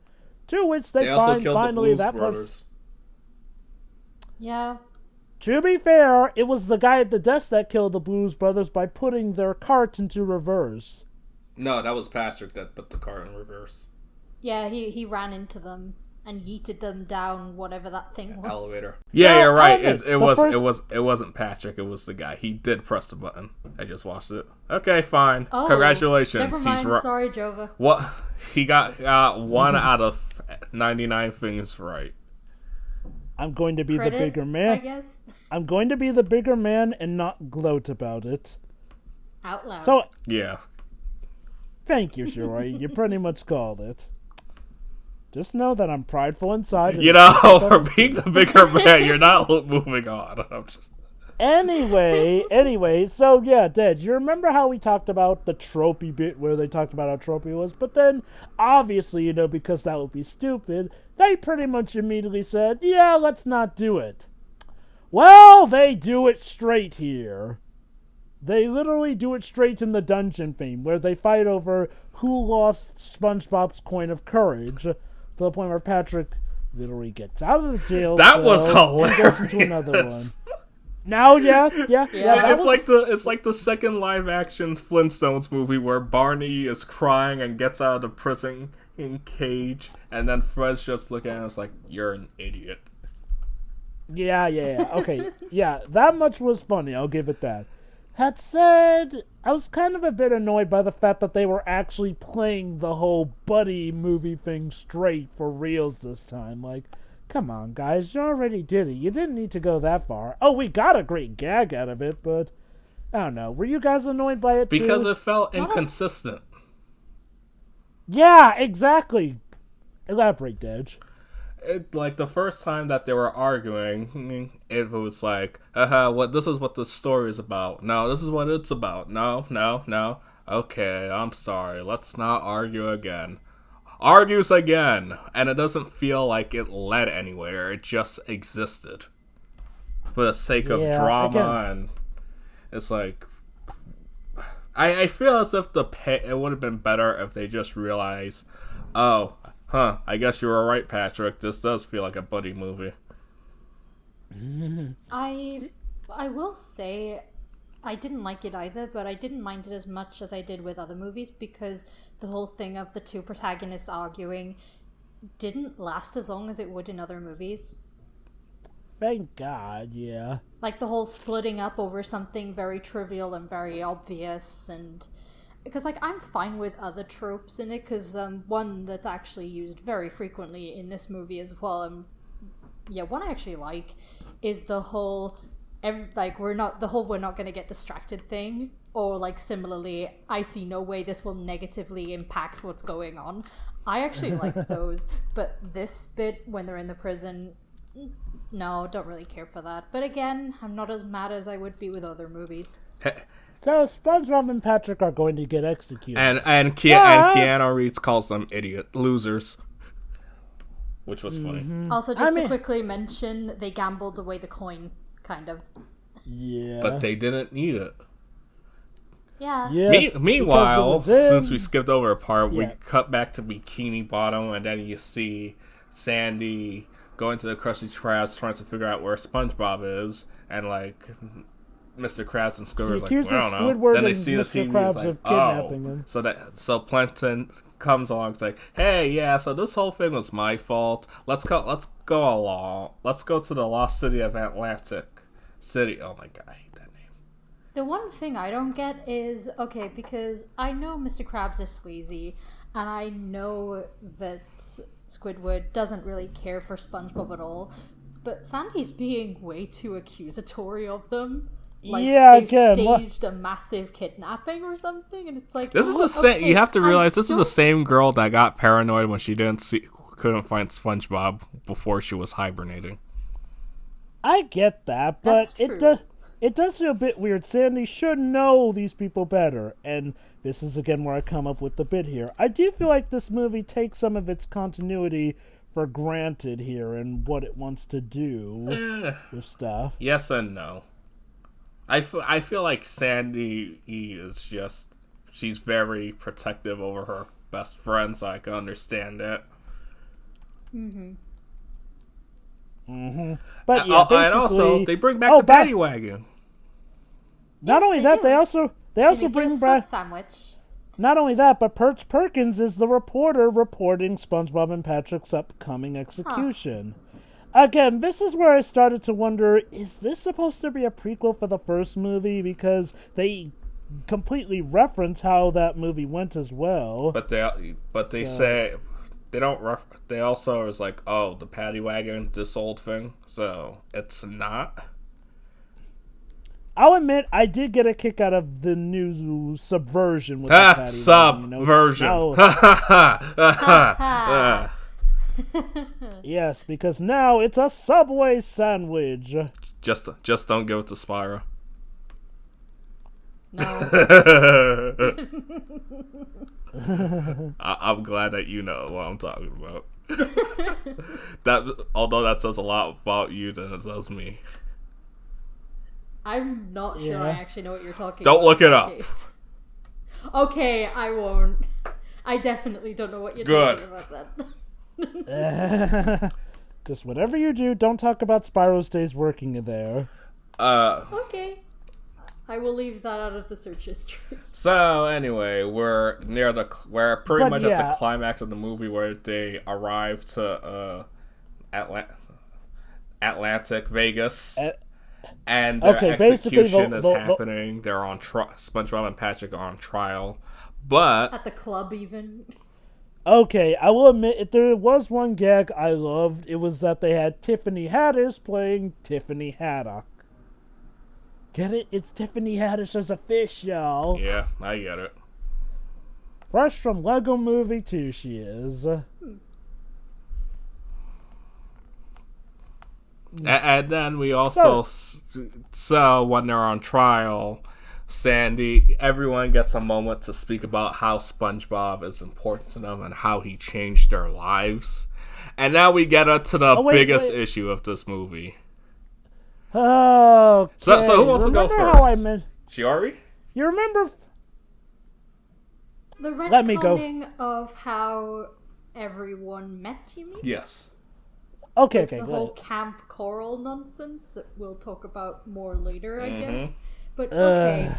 to which they find finally that was... Yeah. To be fair, it was the guy at the desk that killed the Blues Brothers by putting their cart into reverse. No, that was Patrick that put the cart in reverse. Yeah, he ran into them and yeeted them down whatever that thing was. Elevator. Yeah, you're right. It wasn't Patrick. It was the guy. He did press the button. I just watched it. Okay, fine. Oh, congratulations. Never mind. Sorry, Jovah. What? He got 1 out of 99 things right. I'm going to be the bigger man. I guess. I'm going to be the bigger man and not gloat about it. Out loud. So yeah. Thank you, Shiori. You pretty much called it. Just know that I'm prideful inside. For being the bigger man, you're not moving on. I'm just... Anyway, so yeah, Deji, you remember how we talked about the tropey bit where they talked about how tropey was? But then, obviously, because that would be stupid, they pretty much immediately said, yeah, let's not do it. Well, they do it straight here. They literally do it straight in the dungeon theme, where they fight over who lost SpongeBob's coin of courage, to the point where Patrick literally gets out of the jail cell was hilarious. And goes into another one. Now, yeah. It's like the second live action Flintstones movie where Barney is crying and gets out of the prison in cage, and then Fred's just looking at him like, "You're an idiot." Yeah. Okay, yeah, that much was funny. I'll give it that. That said, I was kind of a bit annoyed by the fact that they were actually playing the whole buddy movie thing straight for reals this time. Like, come on, guys, you already did it. You didn't need to go that far. Oh, we got a great gag out of it, but I don't know. Were you guys annoyed by it too? Because it felt inconsistent. Yeah, exactly. Elaborate, Deji. Like the first time that they were arguing, it was like, this is what the story is about. No, this is what it's about. No. Okay, I'm sorry. Let's not argue again. Argues again, and it doesn't feel like it led anywhere. It just existed for the sake of drama, and it's like, I feel as if it would have been better if they just realized, I guess you were right, Patrick. This does feel like a buddy movie. I will say I didn't like it either, but I didn't mind it as much as I did with other movies because the whole thing of the two protagonists arguing didn't last as long as it would in other movies. Thank God, yeah. Like the whole splitting up over something very trivial and very obvious, and because, like, I'm fine with other tropes in it, because one that's actually used very frequently in this movie as well, one I actually like, is the whole we're not going to get distracted thing, or like similarly, I see no way this will negatively impact what's going on. I actually like those, but this bit when they're in the prison, no, don't really care for that. But again, I'm not as mad as I would be with other movies. So SpongeBob and Patrick are going to get executed. And Keanu Reeves calls them losers. Which was funny. Also, just to quickly mention, they gambled away the coin, kind of. Yeah. But they didn't need it. Yeah. Yes, Meanwhile, since we skipped over a part, we Yeah. cut back to Bikini Bottom, and then you see Sandy going to the Krusty Krabs trying to figure out where SpongeBob is, and like Mr. Krabs and Squidward's like, I don't know. Squidward Then they and see the Mr. TV, Krabs it's like, of kidnapping him. So Plankton comes along, it's like, hey, yeah, so this whole thing was my fault. Let's go along. Let's go to the lost city of Atlantic City. Oh my god, I hate that name. The one thing I don't get is, okay, because I know Mr. Krabs is sleazy, and I know that Squidward doesn't really care for SpongeBob at all, but Sandy's being way too accusatory of them. Like, they've staged a massive kidnapping or something, and it's like... This is the same... You have to realize this is the same girl that got paranoid when she couldn't find SpongeBob before she was hibernating. I get that, but it does feel a bit weird. Sandy should know these people better, and this is again where I come up with the bit here. I do feel like this movie takes some of its continuity for granted here and what it wants to do with stuff. Yes and no. I feel like Sandy is just... She's very protective over her best friend, so I can understand it. But yeah, basically... And also, they bring back the paddy wagon. Not only that, they also bring back... sandwich. Not only that, but Perch Perkins is the reporter reporting SpongeBob and Patrick's upcoming execution. Again, this is where I started to wonder, is this supposed to be a prequel for the first movie? Because they completely reference how that movie went as well. But they say they don't. They also is like, oh, the paddy wagon, this old thing. So it's not. I'll admit, I did get a kick out of the new subversion with the paddy subversion. Wagon, yes, because now it's a Subway sandwich. Just don't give it to Spyro. No. I'm glad that you know what I'm talking about. Although that says a lot about you than it does me. I'm not sure I actually know what you're talking about. Don't look it up. Okay, I won't. I definitely don't know what you're talking about then. Just whatever you do, don't talk about Spyro's days working there. Okay. I will leave that out of the search history. So anyway, we're pretty much at the climax of the movie where they arrive to Atlantic Vegas, and their execution is happening. They're on SpongeBob and Patrick are on trial, but at the club even. Okay, I will admit, if there was one gag I loved, it was that they had Tiffany Haddish playing Tiffany Haddock. Get it? It's Tiffany Haddish as a fish, y'all. Yeah, I get it. Fresh from Lego Movie 2, she is. And then we also... So, when they're on trial... Sandy, everyone gets a moment to speak about how SpongeBob is important to them and how he changed their lives. And now we get to the biggest issue of this movie. Okay. So who wants to go first? Shiori? You remember... The retconning of how everyone met, you mean? Yes. Okay, the whole Camp Coral nonsense that we'll talk about more later, I guess. But, okay,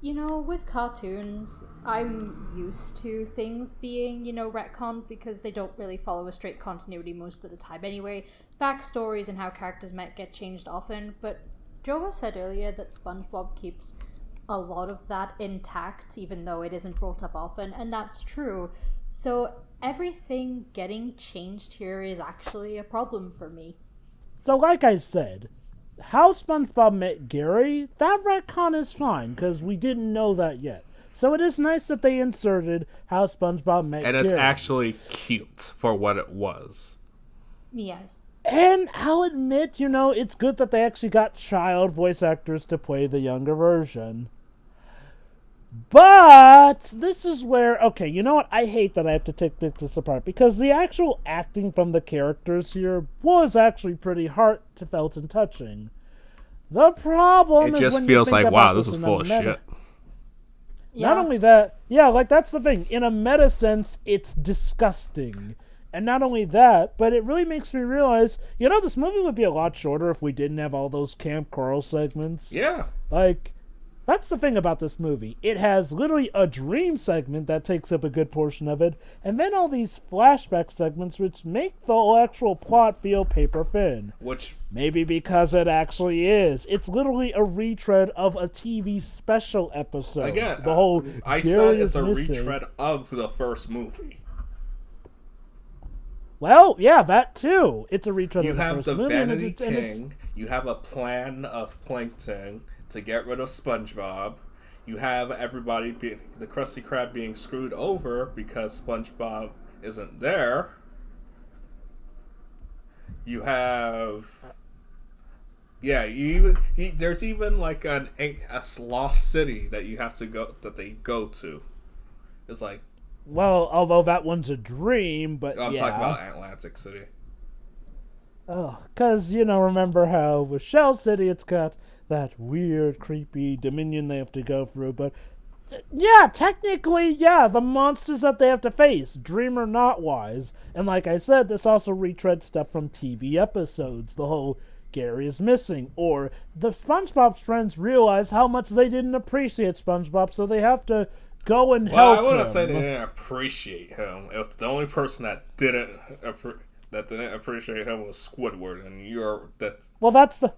with cartoons, I'm used to things being, retconned because they don't really follow a straight continuity most of the time anyway. Backstories and how characters might get changed often, but Jovah said earlier that SpongeBob keeps a lot of that intact, even though it isn't brought up often, and that's true. So everything getting changed here is actually a problem for me. So like I said, how SpongeBob met Gary, that retcon is fine, because we didn't know that yet. So it is nice that they inserted how SpongeBob met Gary. And it's actually cute for what it was. Yes. And I'll admit, it's good that they actually got child voice actors to play the younger version. But this is where, okay, you know what? I hate that I have to pick this apart, because the actual acting from the characters here was actually pretty heartfelt and touching. The problem is it just when feels you think like, about wow, this is full of shit. Yeah. Not only that, yeah, like that's the thing. In a meta sense, it's disgusting. And not only that, but it really makes me realize, this movie would be a lot shorter if we didn't have all those Camp Coral segments. Yeah. Like, that's the thing about this movie. It has literally a dream segment that takes up a good portion of it, and then all these flashback segments which make the actual plot feel paper thin. Which... Maybe because it actually is. It's literally a retread of a TV special episode. Again, the whole I said it's a retread of the first movie. Well, yeah, that too. It's a retread of the first movie. You have the Vanity King. You have a plan of Plankton to get rid of SpongeBob. You have everybody, the Krusty Krab being screwed over because SpongeBob isn't there. You have... Yeah, there's even like a lost city that you have to go, that they go to. It's like... Well, although that one's a dream, but I'm talking about Atlantic City. Oh, because, remember how with Shell City it's got that weird, creepy dominion they have to go through, but yeah, technically, the monsters that they have to face, dream or not wise. And like I said, this also retreads stuff from TV episodes, the whole Gary is missing, or the SpongeBob's friends realize how much they didn't appreciate SpongeBob, so they have to go and help him. I wouldn't say they didn't appreciate him. The only person that didn't appreciate him was Squidward, and Well, that's the...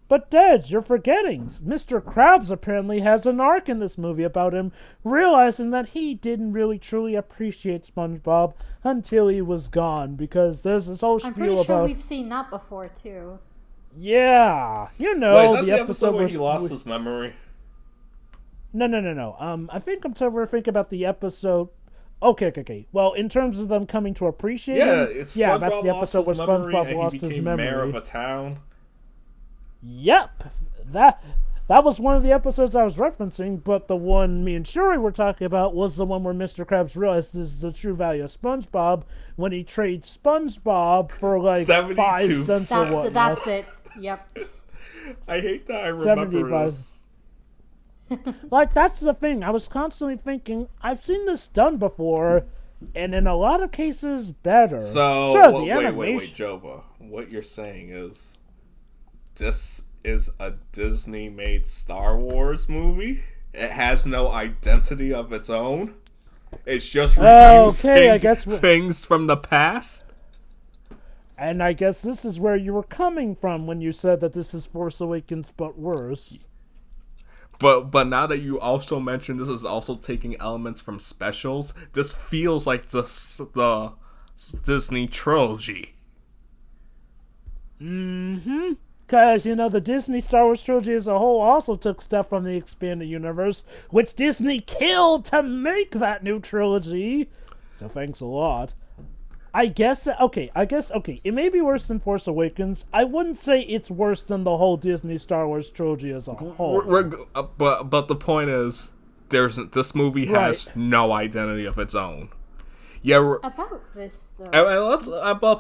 But Dej, you're forgetting. Mr. Krabs apparently has an arc in this movie about him realizing that he didn't really truly appreciate SpongeBob until he was gone, because there's this whole spiel about... I'm pretty sure we've seen that before, too. Yeah, Wait, is that the episode where he lost his memory? No. I think I'm thinking about the episode... Okay. Well, in terms of them coming to appreciate him... That's the episode where SpongeBob lost his memory. Mayor of a town. Yep, that was one of the episodes I was referencing, but the one me and Shiori were talking about was the one where Mr. Krabs realized this is the true value of SpongeBob when he trades SpongeBob for like 5 cents or whatnot. That's it. Yep. I hate that I remember this. Like, that's the thing. I was constantly thinking, I've seen this done before, and in a lot of cases, better. So, sure, wait, Jovah. What you're saying is, this is a Disney-made Star Wars movie? It has no identity of its own? It's just reusing things from the past? And I guess this is where you were coming from when you said that this is Force Awakens but worse. But now that you also mentioned this is also taking elements from specials, this feels like the Disney trilogy. Mm-hmm. Because, the Disney Star Wars trilogy as a whole also took stuff from the expanded universe, which Disney killed to make that new trilogy. So thanks a lot. I guess, it may be worse than Force Awakens. I wouldn't say it's worse than the whole Disney Star Wars trilogy as a whole. But the point is, this movie has no identity of its own. Yeah, about this though. And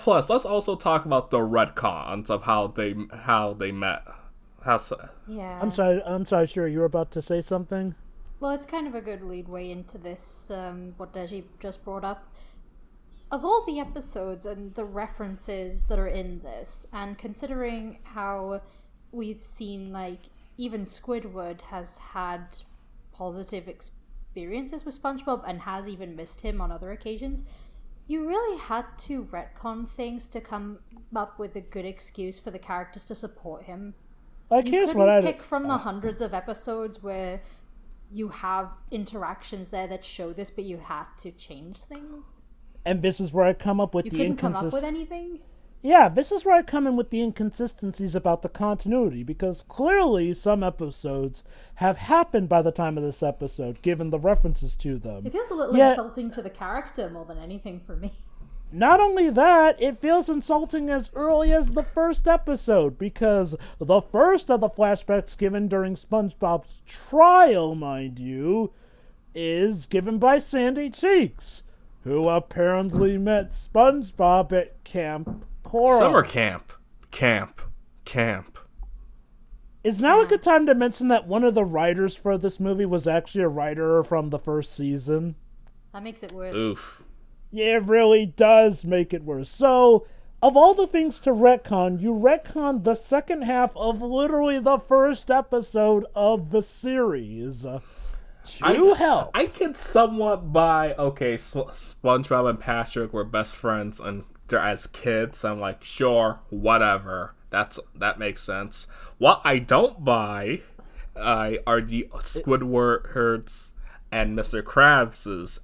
let's also talk about the retcons of how they met. Yeah. I'm sorry, sure, you were about to say something? Well, it's kind of a good leadway into this, what Deji just brought up. Of all the episodes and the references that are in this, and considering how we've seen, like, even Squidward has had positive experiences with SpongeBob and has even missed him on other occasions, you really had to retcon things to come up with a good excuse for the characters to support him. Like, you couldn't pick from the hundreds of episodes where you have interactions there that show this, but you had to change things. And this is where I come up with you the couldn't come up with anything? Yeah, this is where I come in with the inconsistencies about the continuity, because clearly some episodes have happened by the time of this episode, given the references to them. It feels a little Yet, insulting to the character more than anything for me. not only that, it feels insulting as early as the first episode, because the first of the flashbacks given during SpongeBob's trial, mind you, is given by Sandy Cheeks, who apparently met SpongeBob at Camp Coral. Summer camp. Is now a good time to mention that one of the writers for this movie was actually a writer from the first season? That makes it worse. Oof. Yeah, it really does make it worse. So, of all the things to retcon, you retcon the second half of literally the first episode of the series. To help. I could somewhat buy, okay, SpongeBob and Patrick were best friends and they're as kids. I'm like, sure, whatever. That makes sense. What I don't buy are the Squidward's and Mr. Krabs'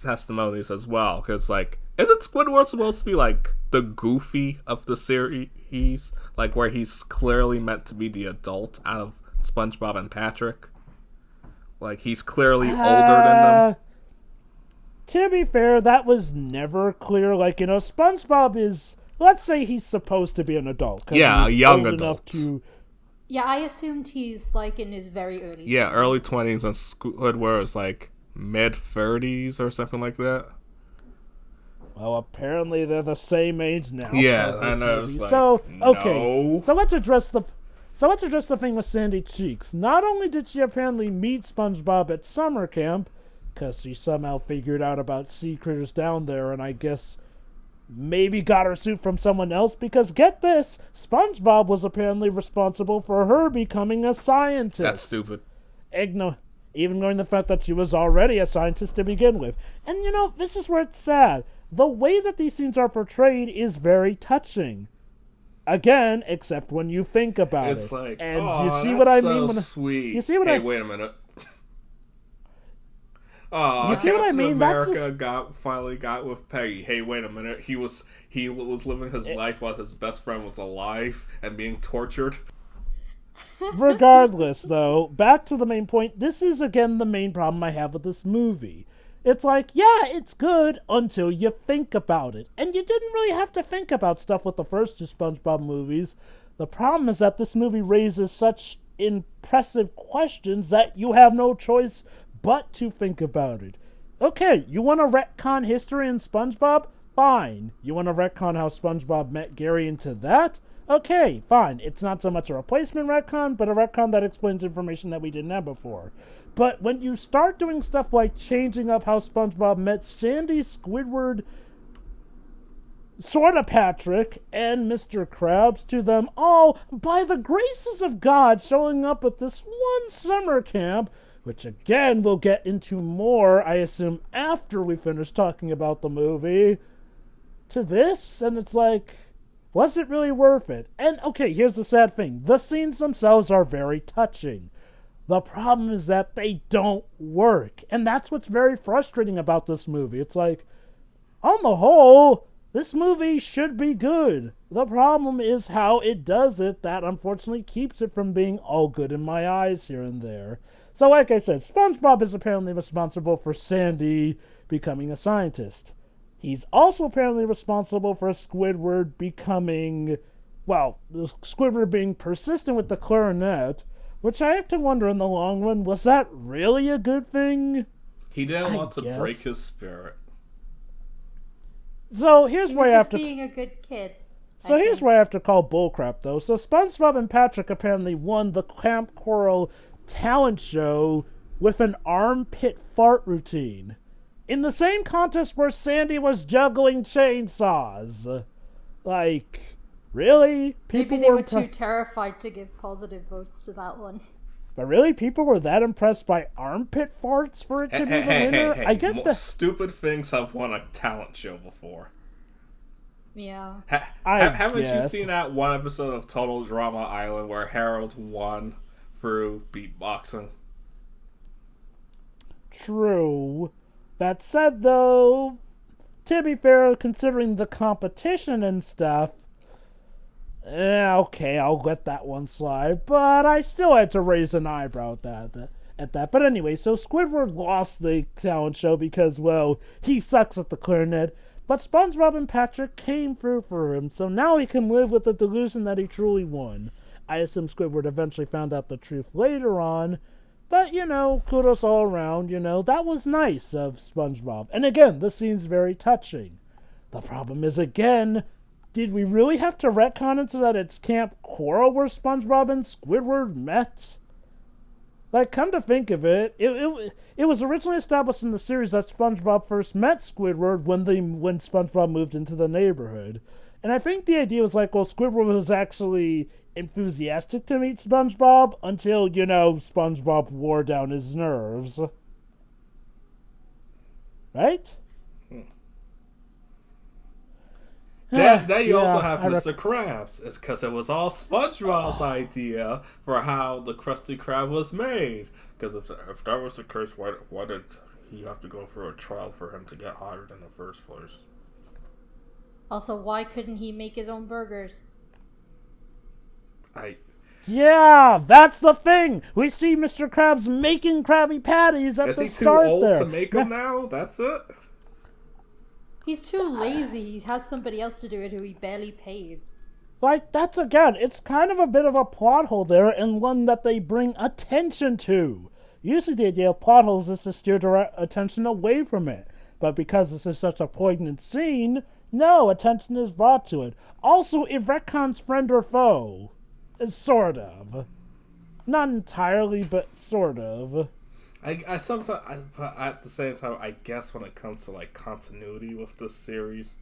testimonies as well. Because, like, isn't Squidward supposed to be, like, the goofy of the series? Like, where he's clearly meant to be the adult out of SpongeBob and Patrick? Like, he's clearly older than them. To be fair, that was never clear. Like, SpongeBob is... Let's say he's supposed to be an adult. Yeah, a young adult. Yeah, I assumed he's, like, in his very early 20s. Yeah, early 20s, and Squidward is, like, mid-30s or something like that. Well, apparently they're the same age now. Yeah, I know. Like, so, okay. No. So let's address the thing with Sandy Cheeks. Not only did she apparently meet SpongeBob at summer camp, because she somehow figured out about sea critters down there, and I guess maybe got her suit from someone else, because get this, SpongeBob was apparently responsible for her becoming a scientist. That's stupid. Even ignoring the fact that she was already a scientist to begin with. And this is where it's sad. The way that these scenes are portrayed is very touching. Again, except when you think about it's it. Like, and oh, you see that's what I so mean? Sweet. You see what wait a minute. Oh, you see what I mean? America finally got with Peggy. Hey, wait a minute. He was living his life while his best friend was alive and being tortured. Regardless, though, back to the main point. This is, again, the main problem I have with this movie. It's like, yeah, it's good until you think about it. And you didn't really have to think about stuff with the first two SpongeBob movies. The problem is that this movie raises such impressive questions that you have no choice but to think about it. Okay, you want to retcon history in SpongeBob? Fine. You want to retcon how SpongeBob met Gary into that? Okay, fine. It's not so much a replacement retcon, but a retcon that explains information that we didn't have before. But when you start doing stuff like changing up how SpongeBob met Sandy, Squidward, sorta Patrick, and Mr. Krabs to them all, by the graces of God, showing up at this one summer camp, which again we'll get into more, I assume, after we finish talking about the movie, to this, and it's like, was it really worth it? And okay, here's the sad thing. The scenes themselves are very touching. The problem is that they don't work. And that's what's very frustrating about this movie. It's like, on the whole, this movie should be good. The problem is how it does it that unfortunately keeps it from being all good in my eyes here and there. So like I said, SpongeBob is apparently responsible for Sandy becoming a scientist. He's also apparently responsible for Squidward becoming, well, Squidward being persistent with the clarinet, which I have to wonder in the long run, was that really a good thing? He didn't want to break his spirit. So here's where I have to... being a good kid. So here's where I have to call bullcrap, though. So SpongeBob and Patrick apparently won the Camp Coral talent show with an armpit fart routine. In the same contest where Sandy was juggling chainsaws. Like, really? Maybe they were too terrified to give positive votes to that one. But really, people were that impressed by armpit farts for it to be the winner? Hey, I get that. Stupid things have won a talent show before. Yeah. Haven't you seen that one episode of Total Drama Island where Harold won through beatboxing? True. That said, though, to be fair, considering the competition and stuff, okay, I'll let that one slide. But I still had to raise an eyebrow at that. But anyway, so Squidward lost the talent show because, well, he sucks at the clarinet. But SpongeBob and Patrick came through for him, so now he can live with the delusion that he truly won. I assume Squidward eventually found out the truth later on. But, kudos all around, that was nice of SpongeBob. And again, the scene's very touching. The problem is, again, did we really have to retcon it so that it's Camp Coral where SpongeBob and Squidward met? Like, come to think of it, it was originally established in the series that SpongeBob first met Squidward when SpongeBob moved into the neighborhood. And I think the idea was like, well, Squidward was actually enthusiastic to meet SpongeBob until, SpongeBob wore down his nerves. Right? Then you also have Mr. Krabs. It's because it was all SpongeBob's idea for how the Krusty Krab was made. Because if that was the case, why did he have to go through a trial for him to get hired in the first place? Also, why couldn't he make his own burgers? Yeah, that's the thing. We see Mr. Krabs making Krabby Patties at the start there. Is he too old to make them now? That's it? He's too lazy. He has somebody else to do it who he barely pays. Like, that's again, it's kind of a bit of a plot hole there, and one that they bring attention to. Usually the idea of plot holes is to steer direct attention away from it. But because this is such a poignant scene, no, attention is brought to it. Also, it retcons friend or foe. Sort of. Not entirely, but sort of. I sometimes, but at the same time, I guess when it comes to like continuity with this series,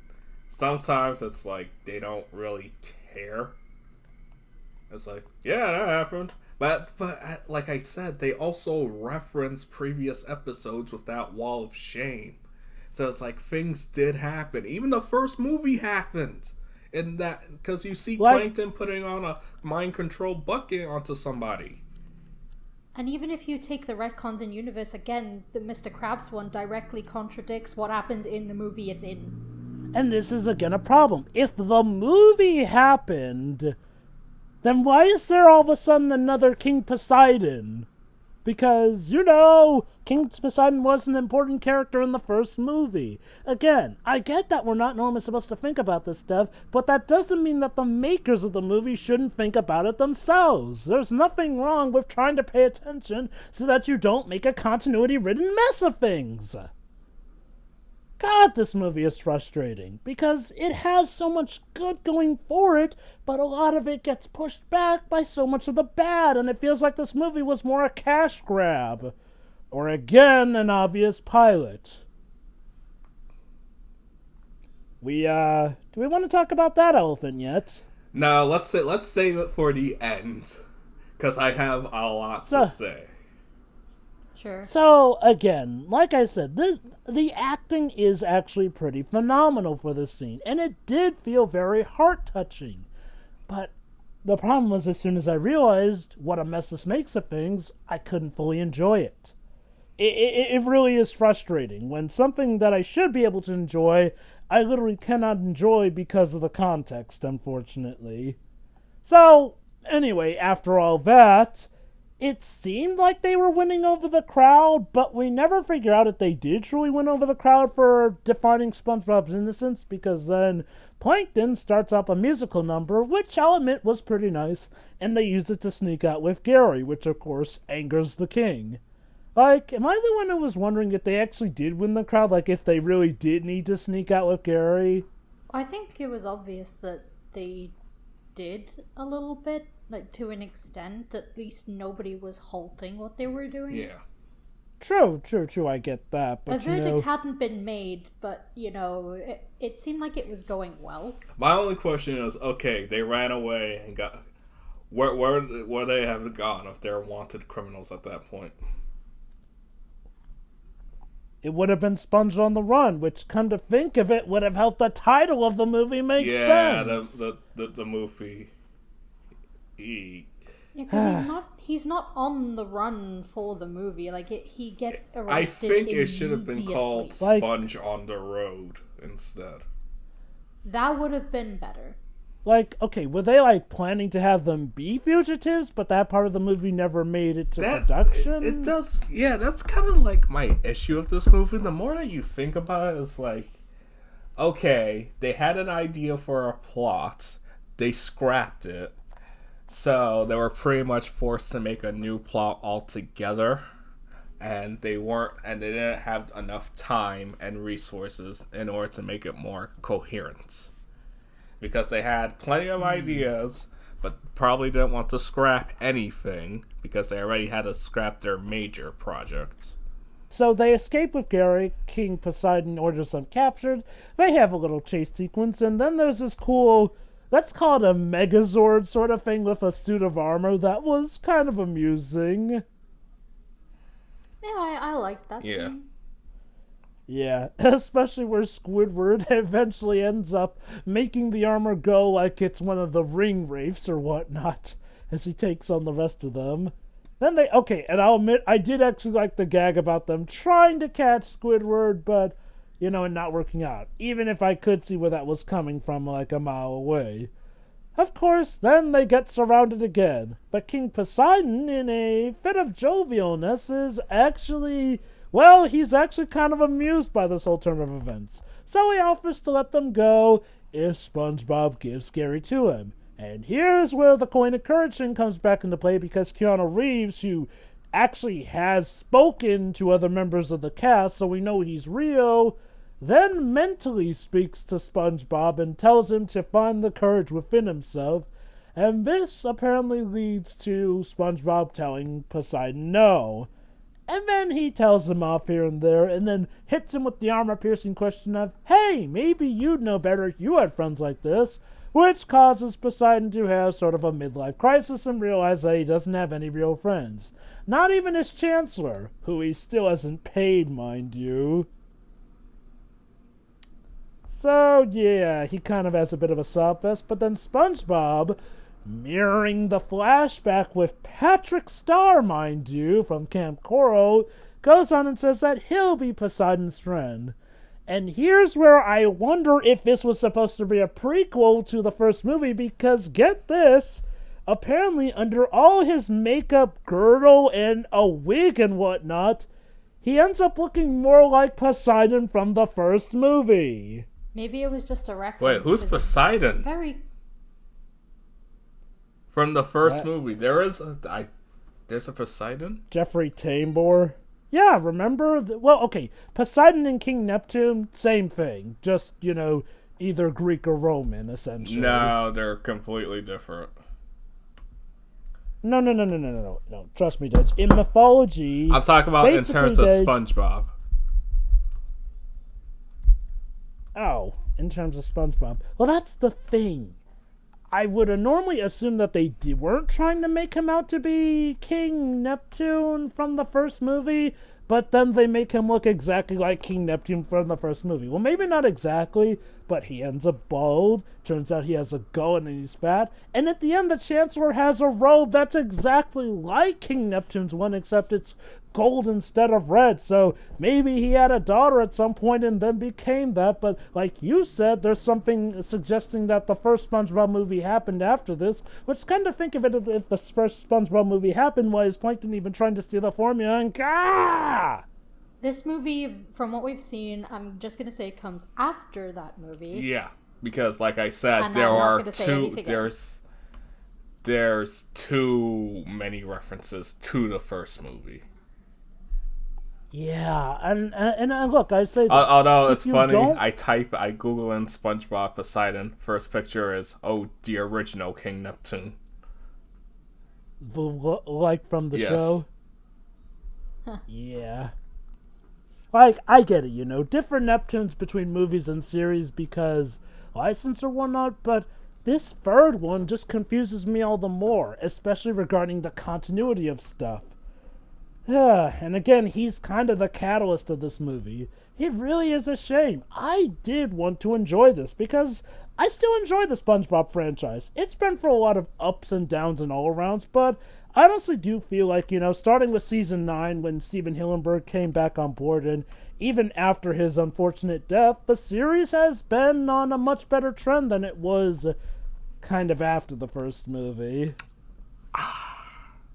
sometimes it's like they don't really care. It's like, yeah, that happened, but like I said, they also reference previous episodes with that wall of shame. So it's like things did happen. Even the first movie happened. In that, because you see Plankton putting on a mind control bucket onto somebody. And even if you take the retcons in universe, again, the Mr. Krabs one directly contradicts what happens in the movie it's in. And this is again a problem. If the movie happened, then why is there all of a sudden another King Poseidon? Because, King Poseidon was an important character in the first movie. Again, I get that we're not normally supposed to think about this stuff, but that doesn't mean that the makers of the movie shouldn't think about it themselves. There's nothing wrong with trying to pay attention so that you don't make a continuity-ridden mess of things. God, this movie is frustrating, because it has so much good going for it, but a lot of it gets pushed back by so much of the bad, and it feels like this movie was more a cash grab. Or again, an obvious pilot. Do we want to talk about that elephant yet? No, let's save it for the end, because I have a lot to say. Sure. So, again, like I said, the acting is actually pretty phenomenal for this scene, and it did feel very heart-touching. But the problem was, as soon as I realized what a mess this makes of things, I couldn't fully enjoy it. It really is frustrating. When something that I should be able to enjoy, I literally cannot enjoy because of the context, unfortunately. So, anyway, after all that, it seemed like they were winning over the crowd, but we never figure out if they did truly win over the crowd for defining SpongeBob's innocence, because then Plankton starts up a musical number, which I'll admit was pretty nice, and they use it to sneak out with Gary, which of course angers the king. Like, am I the one who was wondering if they actually did win the crowd? Like, if they really did need to sneak out with Gary? I think it was obvious that they did a little bit, like, to an extent. At least nobody was halting what they were doing. Yeah. True, I get that. But, a verdict hadn't been made, but, it seemed like it was going well. My only question is, okay, they ran away and got... Where they have gone if they're wanted criminals at that point? It would have been Sponge on the Run, which, come to think of it, would have helped the title of the movie make sense. Yeah, the movie. Yeah, because he's not on the run for the movie. Like, he gets arrested. I think it should have been called Sponge on the Road instead. That would have been better. Like, okay, were they, like, planning to have them be fugitives, but that part of the movie never made it to production? It does, yeah, that's kind of, like, my issue with this movie. The more that you think about it, it's like, okay, they had an idea for a plot, they scrapped it, so they were pretty much forced to make a new plot altogether, and they didn't have enough time and resources in order to make it more coherent. Because they had plenty of ideas, but probably didn't want to scrap anything because they already had to scrap their major projects. So they escape with Gary. King Poseidon orders them captured. They have a little chase sequence, and then there's this cool, let's call it a Megazord sort of thing with a suit of armor that was kind of amusing. Yeah, I liked that scene. Yeah, especially where Squidward eventually ends up making the armor go like it's one of the ring wraiths or whatnot, as he takes on the rest of them. Then and I'll admit, I did actually like the gag about them trying to catch Squidward, but, and not working out, even if I could see where that was coming from like a mile away. Of course, then they get surrounded again, but King Poseidon, in a fit of jovialness, is actually... Well, he's actually kind of amused by this whole turn of events, so he offers to let them go if SpongeBob gives Gary to him. And here's where the coin of courage thing comes back into play, because Keanu Reeves, who actually has spoken to other members of the cast, so we know he's real, then mentally speaks to SpongeBob and tells him to find the courage within himself, and this apparently leads to SpongeBob telling Poseidon no. And then he tells him off here and there, and then hits him with the armor-piercing question of, hey, maybe you'd know better if you had friends like this, which causes Poseidon to have sort of a midlife crisis and realize that he doesn't have any real friends. Not even his Chancellor, who he still hasn't paid, mind you. So, yeah, he kind of has a bit of a sob fest, but then SpongeBob, mirroring the flashback with Patrick Star, mind you, from Camp Coral, goes on and says that he'll be Poseidon's friend. And here's where I wonder if this was supposed to be a prequel to the first movie, because get this, apparently under all his makeup, girdle, and a wig and whatnot, he ends up looking more like Poseidon from the first movie. Maybe it was just a reference. Wait, who's Poseidon? From the first movie, there's a Poseidon? Jeffrey Tambor. Yeah, remember? Poseidon and King Neptune, same thing. Just, either Greek or Roman, essentially. No, they're completely different. No. Trust me, dudes. In mythology... I'm talking about in terms of SpongeBob. Oh, in terms of SpongeBob. Well, that's the thing. I would normally assume that they weren't trying to make him out to be King Neptune from the first movie, but then they make him look exactly like King Neptune from the first movie. Well, maybe not exactly, but he ends up bald. Turns out he has a gun and he's fat. And at the end, the Chancellor has a robe that's exactly like King Neptune's one, except it's gold instead of red. So maybe he had a daughter at some point and then became that. But like you said, there's something suggesting that the first SpongeBob movie happened after this, which kind of think of it as if the first SpongeBob movie happened while Plankton even trying to steal the formula and This movie, from what we've seen, I'm just going to say comes after that movie. Yeah, because like I said, And there I'm not are gonna say two. anything else. There's too many references to the first movie. Yeah, and look, I say this, although it's funny, don't... I Google in SpongeBob Poseidon. First picture is the original King Neptune. Like from the yes. show? Yeah. Like, I get it, different Neptunes between movies and series because license or whatnot, but this third one just confuses me all the more, especially regarding the continuity of stuff. And again, he's kind of the catalyst of this movie. It really is a shame. I did want to enjoy this because I still enjoy the SpongeBob franchise. It's been for a lot of ups and downs and all-arounds, but I honestly do feel like, starting with Season 9 when Steven Hillenburg came back on board and even after his unfortunate death, the series has been on a much better trend than it was kind of after the first movie.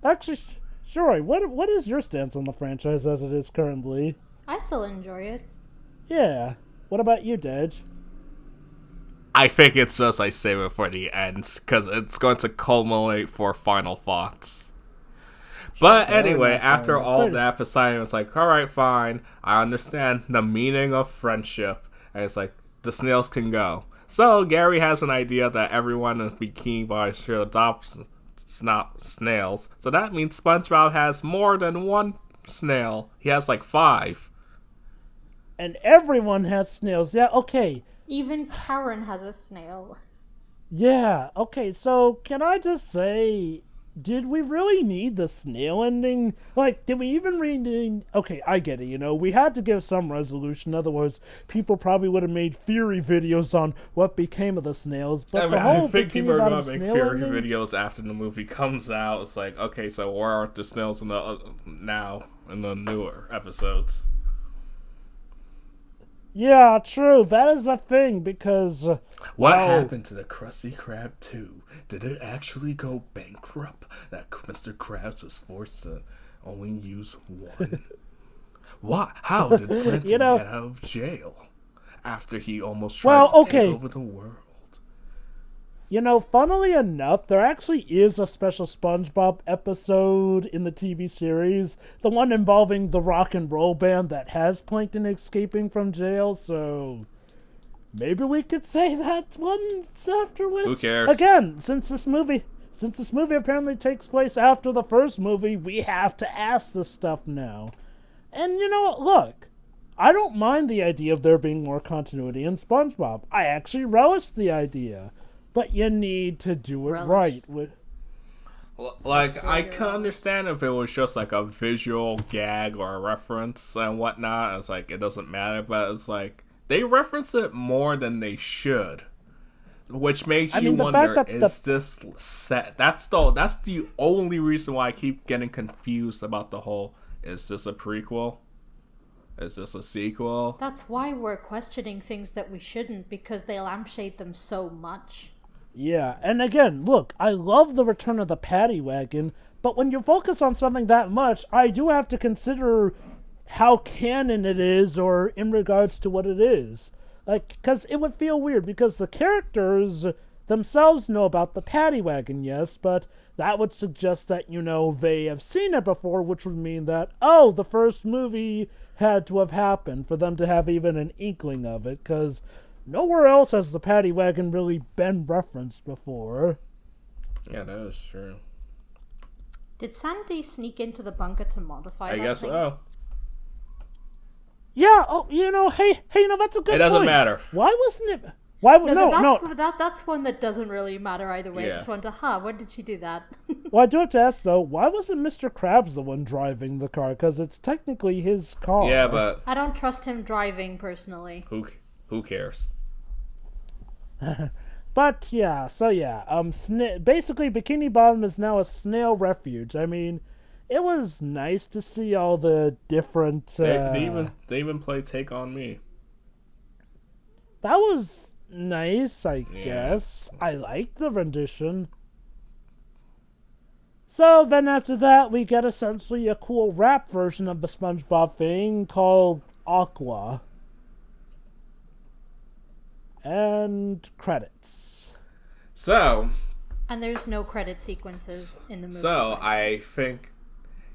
Actually, Shiori, what is your stance on the franchise as it is currently? I still enjoy it. Yeah. What about you, Dej? I think it's best I save it for the end, because it's going to culminate for final thoughts. But anyway, after all that, Poseidon was like, alright, fine, I understand the meaning of friendship. And it's like, the snails can go. So Gary has an idea that everyone in Bikini Bottom should adopt snails. So that means SpongeBob has more than one snail. He has like 5. And everyone has snails. Yeah, okay. Even Karen has a snail. Yeah, okay, so can I just say, did we really need the snail ending? Like, did we even really need... Okay, I get it, we had to give some resolution, otherwise people probably would have made theory videos on what became of the snails, but I think people are going to make theory videos after the movie comes out. It's like, okay, so where are the snails now in the newer episodes? Yeah, true. That is a thing, because... What happened to the Krusty Krab 2? Did it actually go bankrupt that Mr. Krabs was forced to only use one? How did Plankton get out of jail after he almost tried to take over the world? Funnily enough, there actually is a special SpongeBob episode in the TV series, the one involving the rock and roll band that has Plankton escaping from jail, so maybe we could say that once afterwards. Who cares? Again, since this movie apparently takes place after the first movie, we have to ask this stuff now. And look, I don't mind the idea of there being more continuity in SpongeBob. I actually relish the idea. But you need to do it right. Like, I can understand if it was just like a visual gag or a reference and whatnot. It's like, it doesn't matter, but it's like, they reference it more than they should. Which makes you wonder, is this set? That's the only reason why I keep getting confused about the whole, is this a prequel? Is this a sequel? That's why we're questioning things that we shouldn't, because they lampshade them so much. Yeah, and again, look, I love the return of the paddy wagon, but when you focus on something that much, I do have to consider how canon it is, or in regards to what it is. Like, because it would feel weird, because the characters themselves know about the paddy wagon, yes, but that would suggest that, they have seen it before, which would mean that, the first movie had to have happened for them to have even an inkling of it, because nowhere else has the paddy wagon really been referenced before. Yeah, that is true. Did Sandy sneak into the bunker to modify that? I guess so. Yeah, hey, that's a good point. It doesn't matter. Why wasn't it... No. That's one that doesn't really matter either way. Yeah. I just wonder, when did she do that? Well, I do have to ask, though, why wasn't Mr. Krabs the one driving the car? Because it's technically his car. Yeah, but... I don't trust him driving, personally. Who cares? But yeah, basically Bikini Bottom is now a snail refuge. I mean, it was nice to see all the different... They even play Take On Me. That was nice, I guess. I liked the rendition. So then after that, we get essentially a cool rap version of the SpongeBob thing called Aqua. And credits. So... And there's no credit sequences in the movie. So, I think...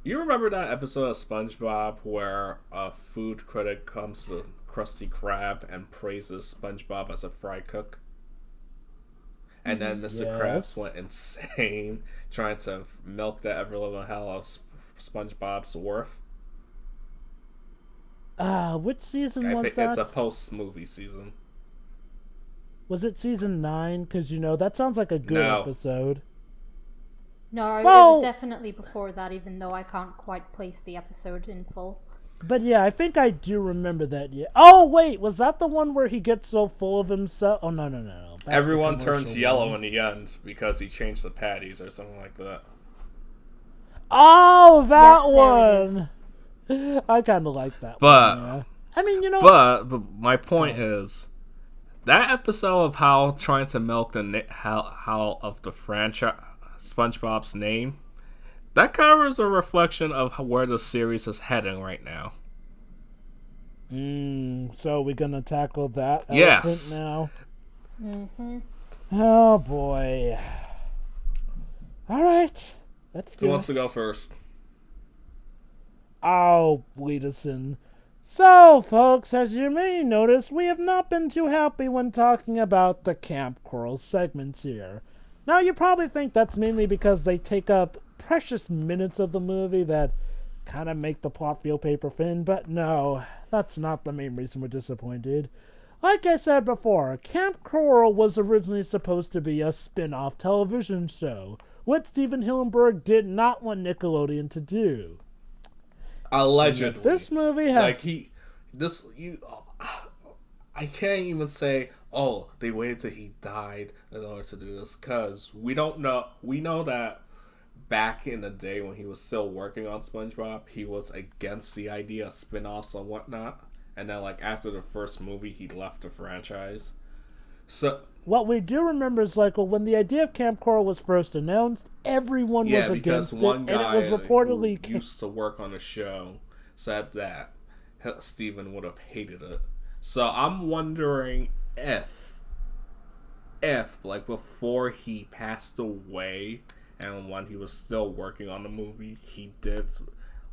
You remember that episode of SpongeBob where a food critic comes to Krusty Krab and praises SpongeBob as a fry cook? And then Mr. Krabs went insane trying to milk the ever-living hell of SpongeBob's worth. Which season was that? I think it's a post-movie season. Was it season 9? Because, that sounds like a good episode. No, it was definitely before that, even though I can't quite place the episode in full. But yeah, I think I do remember that. Yeah. Oh, wait, was that the one where he gets so full of himself? Oh, no. That's everyone turns yellow in the end because he changed the patties or something like that. Oh, that one! I kind of like that one. Yeah. I mean, But my point is, that episode of Hal trying to milk the Hal of the franchise, SpongeBob's name, that covers a reflection of where the series is heading right now. So we're gonna tackle that Yes. elephant now. Oh boy. All right, let's do it. Who wants to go first? I'll lead us in. So, folks, as you may notice, we have not been too happy when talking about the Camp Coral segments here. Now, you probably think that's mainly because they take up precious minutes of the movie that kind of make the plot feel paper thin, but no, that's not the main reason we're disappointed. Like I said before, Camp Coral was originally supposed to be a spin-off television show, what Steven Hillenburg did not want Nickelodeon to do. Allegedly. This movie had... I can't even say, oh, they waited till he died in order to do this, because we don't know. We know that back in the day when he was still working on SpongeBob, he was against the idea of spin-offs and whatnot. And then, like, after the first movie, he left the franchise. So what we do remember is, like, when the idea of Camp Coral was first announced, everyone was against it, and it was reportedly... who used to work on the show said that Steven would have hated it. So I'm wondering if, like, before he passed away, and when he was still working on the movie, he did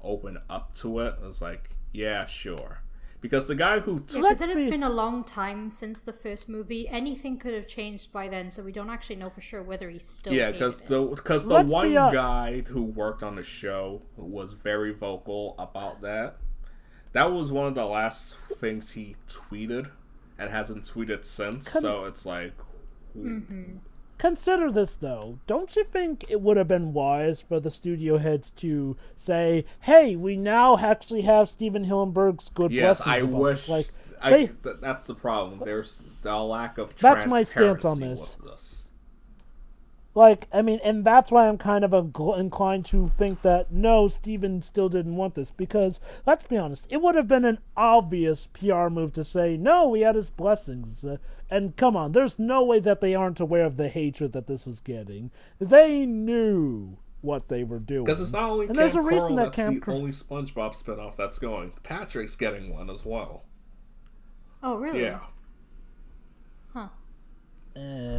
open up to it. It was like, yeah, sure. Because the guy who... Because it had been a long time since the first movie. Anything could have changed by then, so we don't actually know for sure whether he's still... Yeah, because the one guy who worked on the show was very vocal about that. That was one of the last things he tweeted, and hasn't tweeted since, so it's like... Consider this, though. Don't you think it would have been wise for the studio heads to say, hey, we now actually have Steven Hillenburg's good blessings? Yes, I wish... Like, that's the problem. There's the lack of that's transparency my stance on this. with this. Like, I mean, and that's why I'm kind of inclined to think that, no, Steven still didn't want this. Because, let's be honest, it would have been an obvious PR move to say, no, we had his blessings. And come on, there's no way that they aren't aware of the hatred that this was getting. They knew what they were doing. Because it's not only and Camp Coral that's the only SpongeBob spinoff that's going. Patrick's getting one as well. Oh, really? Yeah. Huh.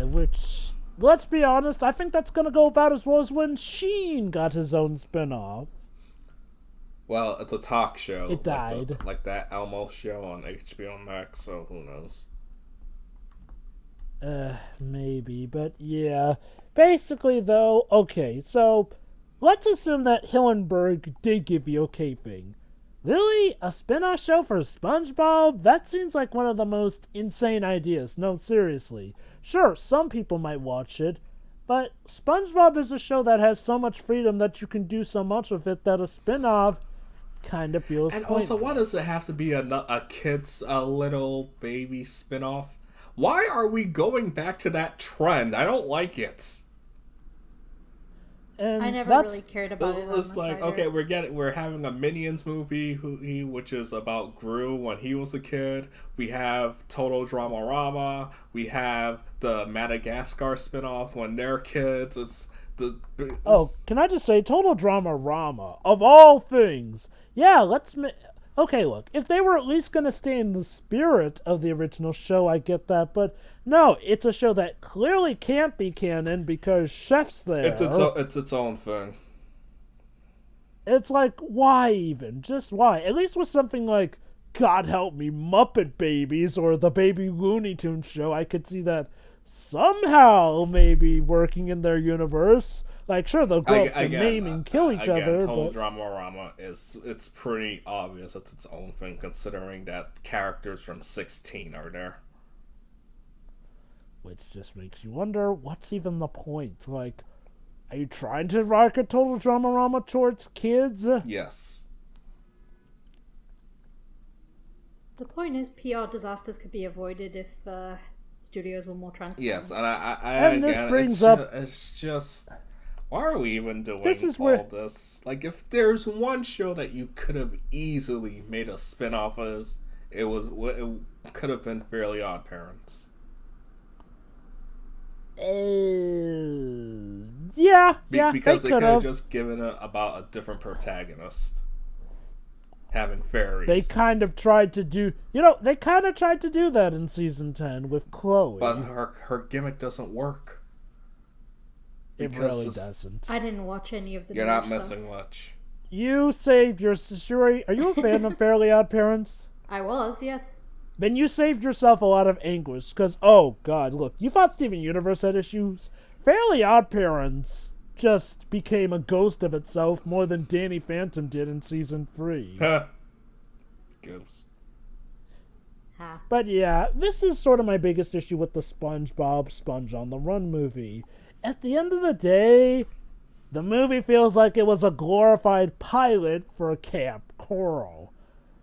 Which, let's be honest, I think that's going to go about as well as when Sheen got his own spinoff. Well, it's a talk show. It died. Like that Elmo show on HBO Max, so who knows? Maybe, but yeah. Basically, though, okay, so let's assume that Hillenburg did give the okay thing. Really? A spin-off show for SpongeBob? That seems like one of the most insane ideas. No, seriously. Sure, some people might watch it, but SpongeBob is a show that has so much freedom that you can do so much with it that a spin-off kind of feels And pointless. also, why does it have to be a kid's little baby spin-off? Why are we going back to that trend? I don't like it. And I never really cared about it. It's like, okay, we're having a Minions movie, which is about Gru when he was a kid. We have Total Dramarama. We have the Madagascar spinoff when they're kids. Can I just say, Total Dramarama, of all things, yeah, okay, look, if they were at least going to stay in the spirit of the original show, I get that, but no, it's a show that clearly can't be canon because Chef's there. It's its own thing. It's like, why even? Just why? At least with something like, God help me, Muppet Babies or the Baby Looney Tunes show, I could see that somehow maybe working in their universe. Like, sure, they'll grow up to name and kill each other. Total Dramarama it's pretty obvious it's its own thing, considering that characters from 16 are there. Which just makes you wonder, what's even the point? Like, are you trying to market Total Dramarama towards kids? Yes. The point is, PR disasters could be avoided if studios were more transparent. Yes, and and this brings up... It's just... Why are we even doing this? Like, if there's one show that you could have easily made a spin-off of, It could have been Fairly Odd Parents. Yeah, Because they could could have have just given it about a different protagonist having fairies. They kind of tried to do, that in season 10 with Chloe. But her gimmick doesn't work. It really doesn't. I didn't watch any of the. You're not missing much. You saved your Shiori. Are you a fan of Fairly Odd Parents? I was, yes. Then you saved yourself a lot of anguish, because, oh god, look, you thought Steven Universe had issues? Fairly Odd Parents just became a ghost of itself more than Danny Phantom did in season 3. Ghost. But yeah, this is sort of my biggest issue with the SpongeBob Sponge on the Run movie. At the end of the day, the movie feels like it was a glorified pilot for Camp Coral.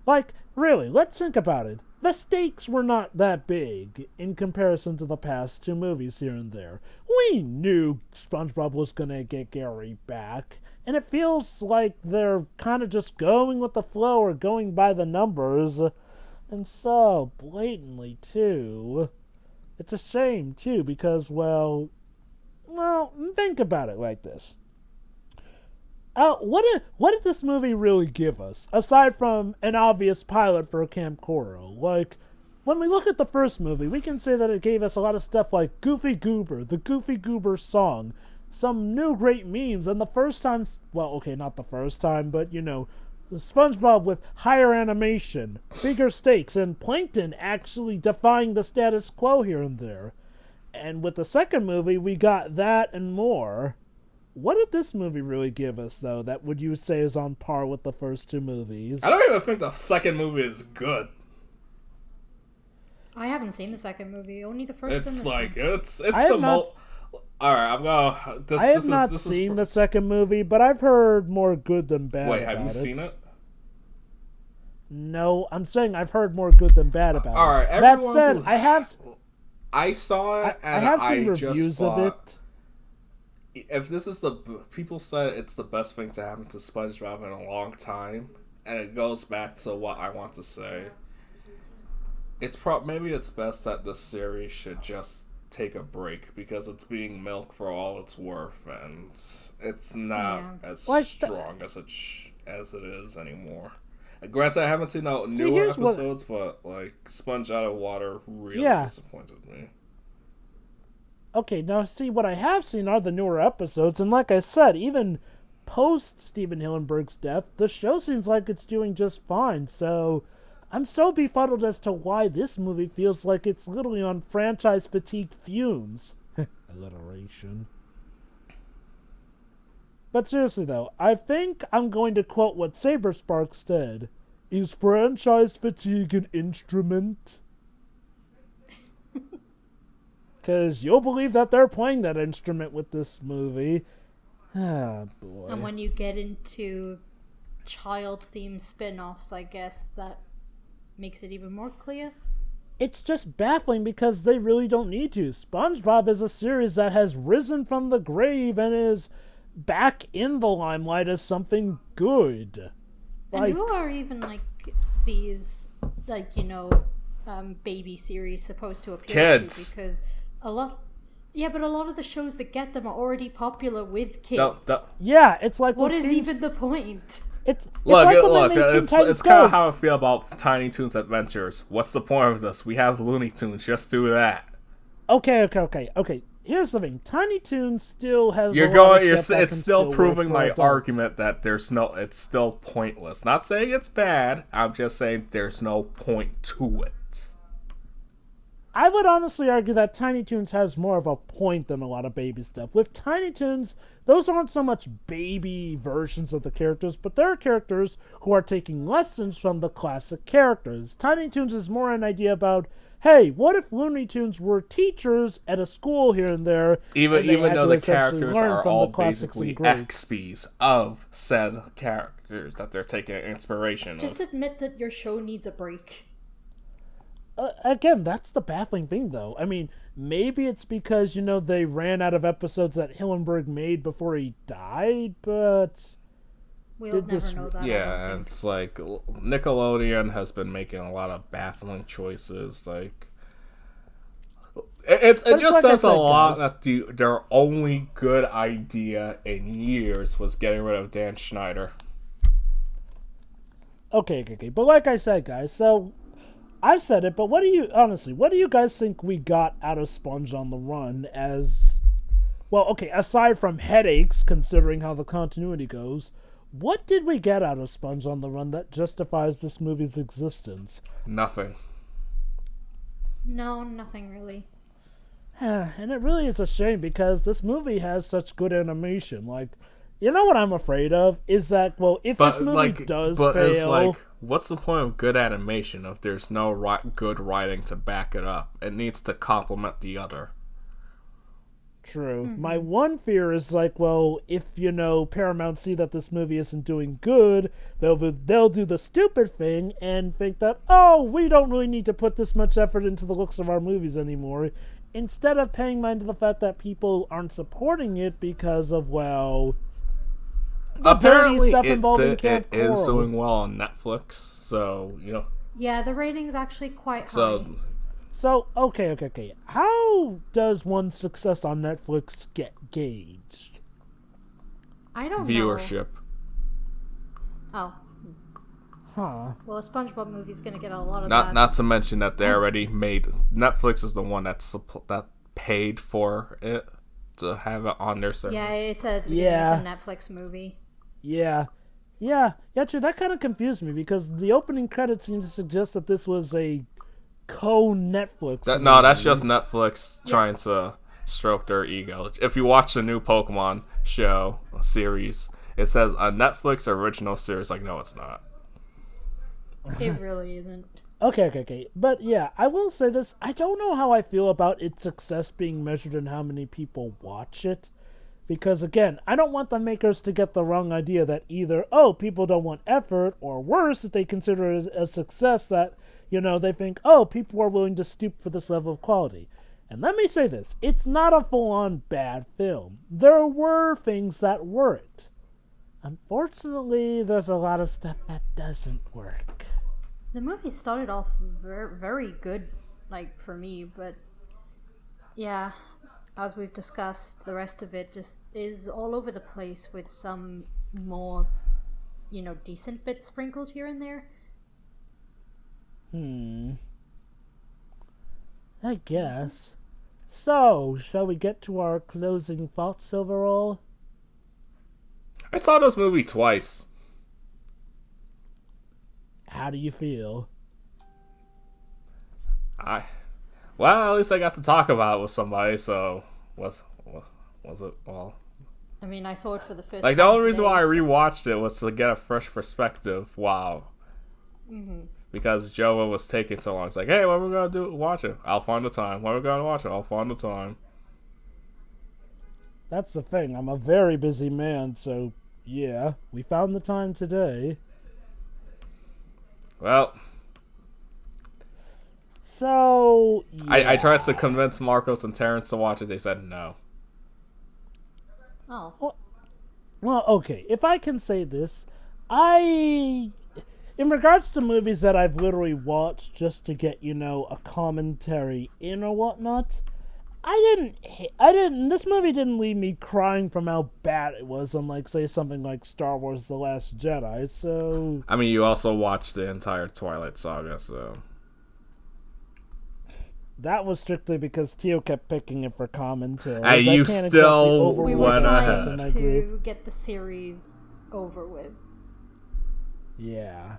Like, really, let's think about it. The stakes were not that big in comparison to the past two movies here and there. We knew SpongeBob was gonna get Gary back, and it feels like they're kind of just going with the flow or going by the numbers, and so blatantly, too. It's a shame, too, because, well, think about it like this. What did this movie really give us, aside from an obvious pilot for Camp Coral? Like, when we look at the first movie, we can say that it gave us a lot of stuff like Goofy Goober, the Goofy Goober song, some new great memes, and the first time, well, okay, not the first time, but, SpongeBob with higher animation, bigger stakes, and Plankton actually defying the status quo here and there. And with the second movie, we got that and more. What did this movie really give us, though, that would you say is on par with the first two movies? I don't even think the second movie is good. I haven't seen the second movie, only the first. It's like, it's the most... Alright, I'm gonna... I have not seen the second movie, but I've heard more good than bad about it. Wait, have you seen it? No, I'm saying I've heard more good than bad about it. Alright, that said, I saw it, and I have seen just reviews thought... of it. If this is people said it's the best thing to happen to SpongeBob in a long time, and it goes back to what I want to say. Maybe it's best that this series should just take a break, because it's being milked for all it's worth, and it's not as strong as it is anymore. Granted, I haven't seen the newer episodes, but like Sponge Out of Water really disappointed me. Okay, now see, what I have seen are the newer episodes, and like I said, even post Steven Hillenburg's death, the show seems like it's doing just fine, so I'm so befuddled as to why this movie feels like it's literally on franchise-fatigued fumes. Alliteration. But seriously though, I think I'm going to quote what Saberspark said. Is franchise fatigue an instrument? Because you'll believe that they're playing that instrument with this movie. Ah, boy. And when you get into child-themed spin-offs, I guess that makes it even more clear. It's just baffling because they really don't need to. SpongeBob is a series that has risen from the grave and is back in the limelight as something good. And who are even, these, baby series supposed to appeal to? Because a lot of the shows that get them are already popular with kids. Yeah, it's like... What is even the point? It's kind of how I feel about Tiny Toons Adventures. What's the point of this? We have Looney Tunes, just do that. Okay. Here's the thing. Tiny Toons still has it's still proving my argument that it's still pointless. Not saying it's bad, I'm just saying there's no point to it. I would honestly argue that Tiny Toons has more of a point than a lot of baby stuff. With Tiny Toons, those aren't so much baby versions of the characters, but they're characters who are taking lessons from the classic characters. Tiny Toons is more an idea about, hey, what if Looney Tunes were teachers at a school here and there? Even though the characters are all basically XPs of said characters that they're taking inspiration Just admit that your show needs a break. Again, that's the baffling thing, though. I mean, maybe it's because, they ran out of episodes that Hillenburg made before he died, but We'll Did never this- know that. I Yeah, don't and think. it's like Nickelodeon has been making a lot of baffling choices. Like it it's just like I says a said, lot guys. that their only good idea in years was getting rid of Dan Schneider. Okay. But like I said, guys, so I said it, but what do you guys think we got out of Sponge on the Run as, well, okay, aside from headaches, considering how the continuity goes, what did we get out of Sponge on the Run that justifies this movie's existence? Nothing. No, nothing really. And it really is a shame because this movie has such good animation. Like, you know what I'm afraid of? Is that, well, if this movie does but fail... it's like, what's the point of good animation if there's no good writing to back it up? It needs to complement the other. True. My one fear is like, well, if, Paramount see that this movie isn't doing good, they'll do the stupid thing and think that, oh, we don't really need to put this much effort into the looks of our movies anymore, instead of paying mind to the fact that people aren't supporting it because of, well, the Apparently, dirty stuff it involving Camp is Coral. doing well on Netflix, so, Yeah, the rating's actually quite high. So, okay. How does one's success on Netflix get gauged? I don't know. viewership. Oh, Huh. well, a SpongeBob movie's gonna get a lot of that. Not to mention that they already made... Netflix is the one that paid for it to have it on their service. Yeah, it's a Netflix movie. Yeah, true. That kind of confused me because the opening credits seemed to suggest that this was a co-Netflix movie. No, that's just Netflix trying to stroke their ego. If you watch the new Pokemon series, it says a Netflix original series. Like, no, it's not. It really isn't. Okay. But yeah, I will say this. I don't know how I feel about its success being measured in how many people watch it. Because again, I don't want the makers to get the wrong idea that either, oh, people don't want effort, or worse, that they consider it a success that, they think, oh, people are willing to stoop for this level of quality. And let me say this, it's not a full-on bad film. There were things that weren't. Unfortunately, there's a lot of stuff that doesn't work. The movie started off very good, like, for me, but yeah, as we've discussed, the rest of it just is all over the place with some more, decent bits sprinkled here and there. I guess. So, shall we get to our closing thoughts overall? I saw this movie twice. How do you feel? Well, at least I got to talk about it with somebody, so was it all? I mean, I saw it for the first Like, time the only reason today, why I so- rewatched it was to get a fresh perspective. Wow. Because Jovah was taking so long. It's like, hey, what are we going to do? Watch it. I'll find the time. What are we going to watch it? I'll find the time. That's the thing, I'm a very busy man, so yeah, we found the time today. Well, So, yeah. I tried to convince Marcos and Terrence to watch it. They said no. Oh. Well, okay, if I can say this, in regards to movies that I've literally watched just to get, a commentary in or whatnot, this movie didn't leave me crying from how bad it was, unlike, say, something like Star Wars The Last Jedi, so... I mean, you also watched the entire Twilight Saga, so... That was strictly because Tio kept picking it for commentary. Hey, you still We were went trying ahead. to get the series over with. Yeah.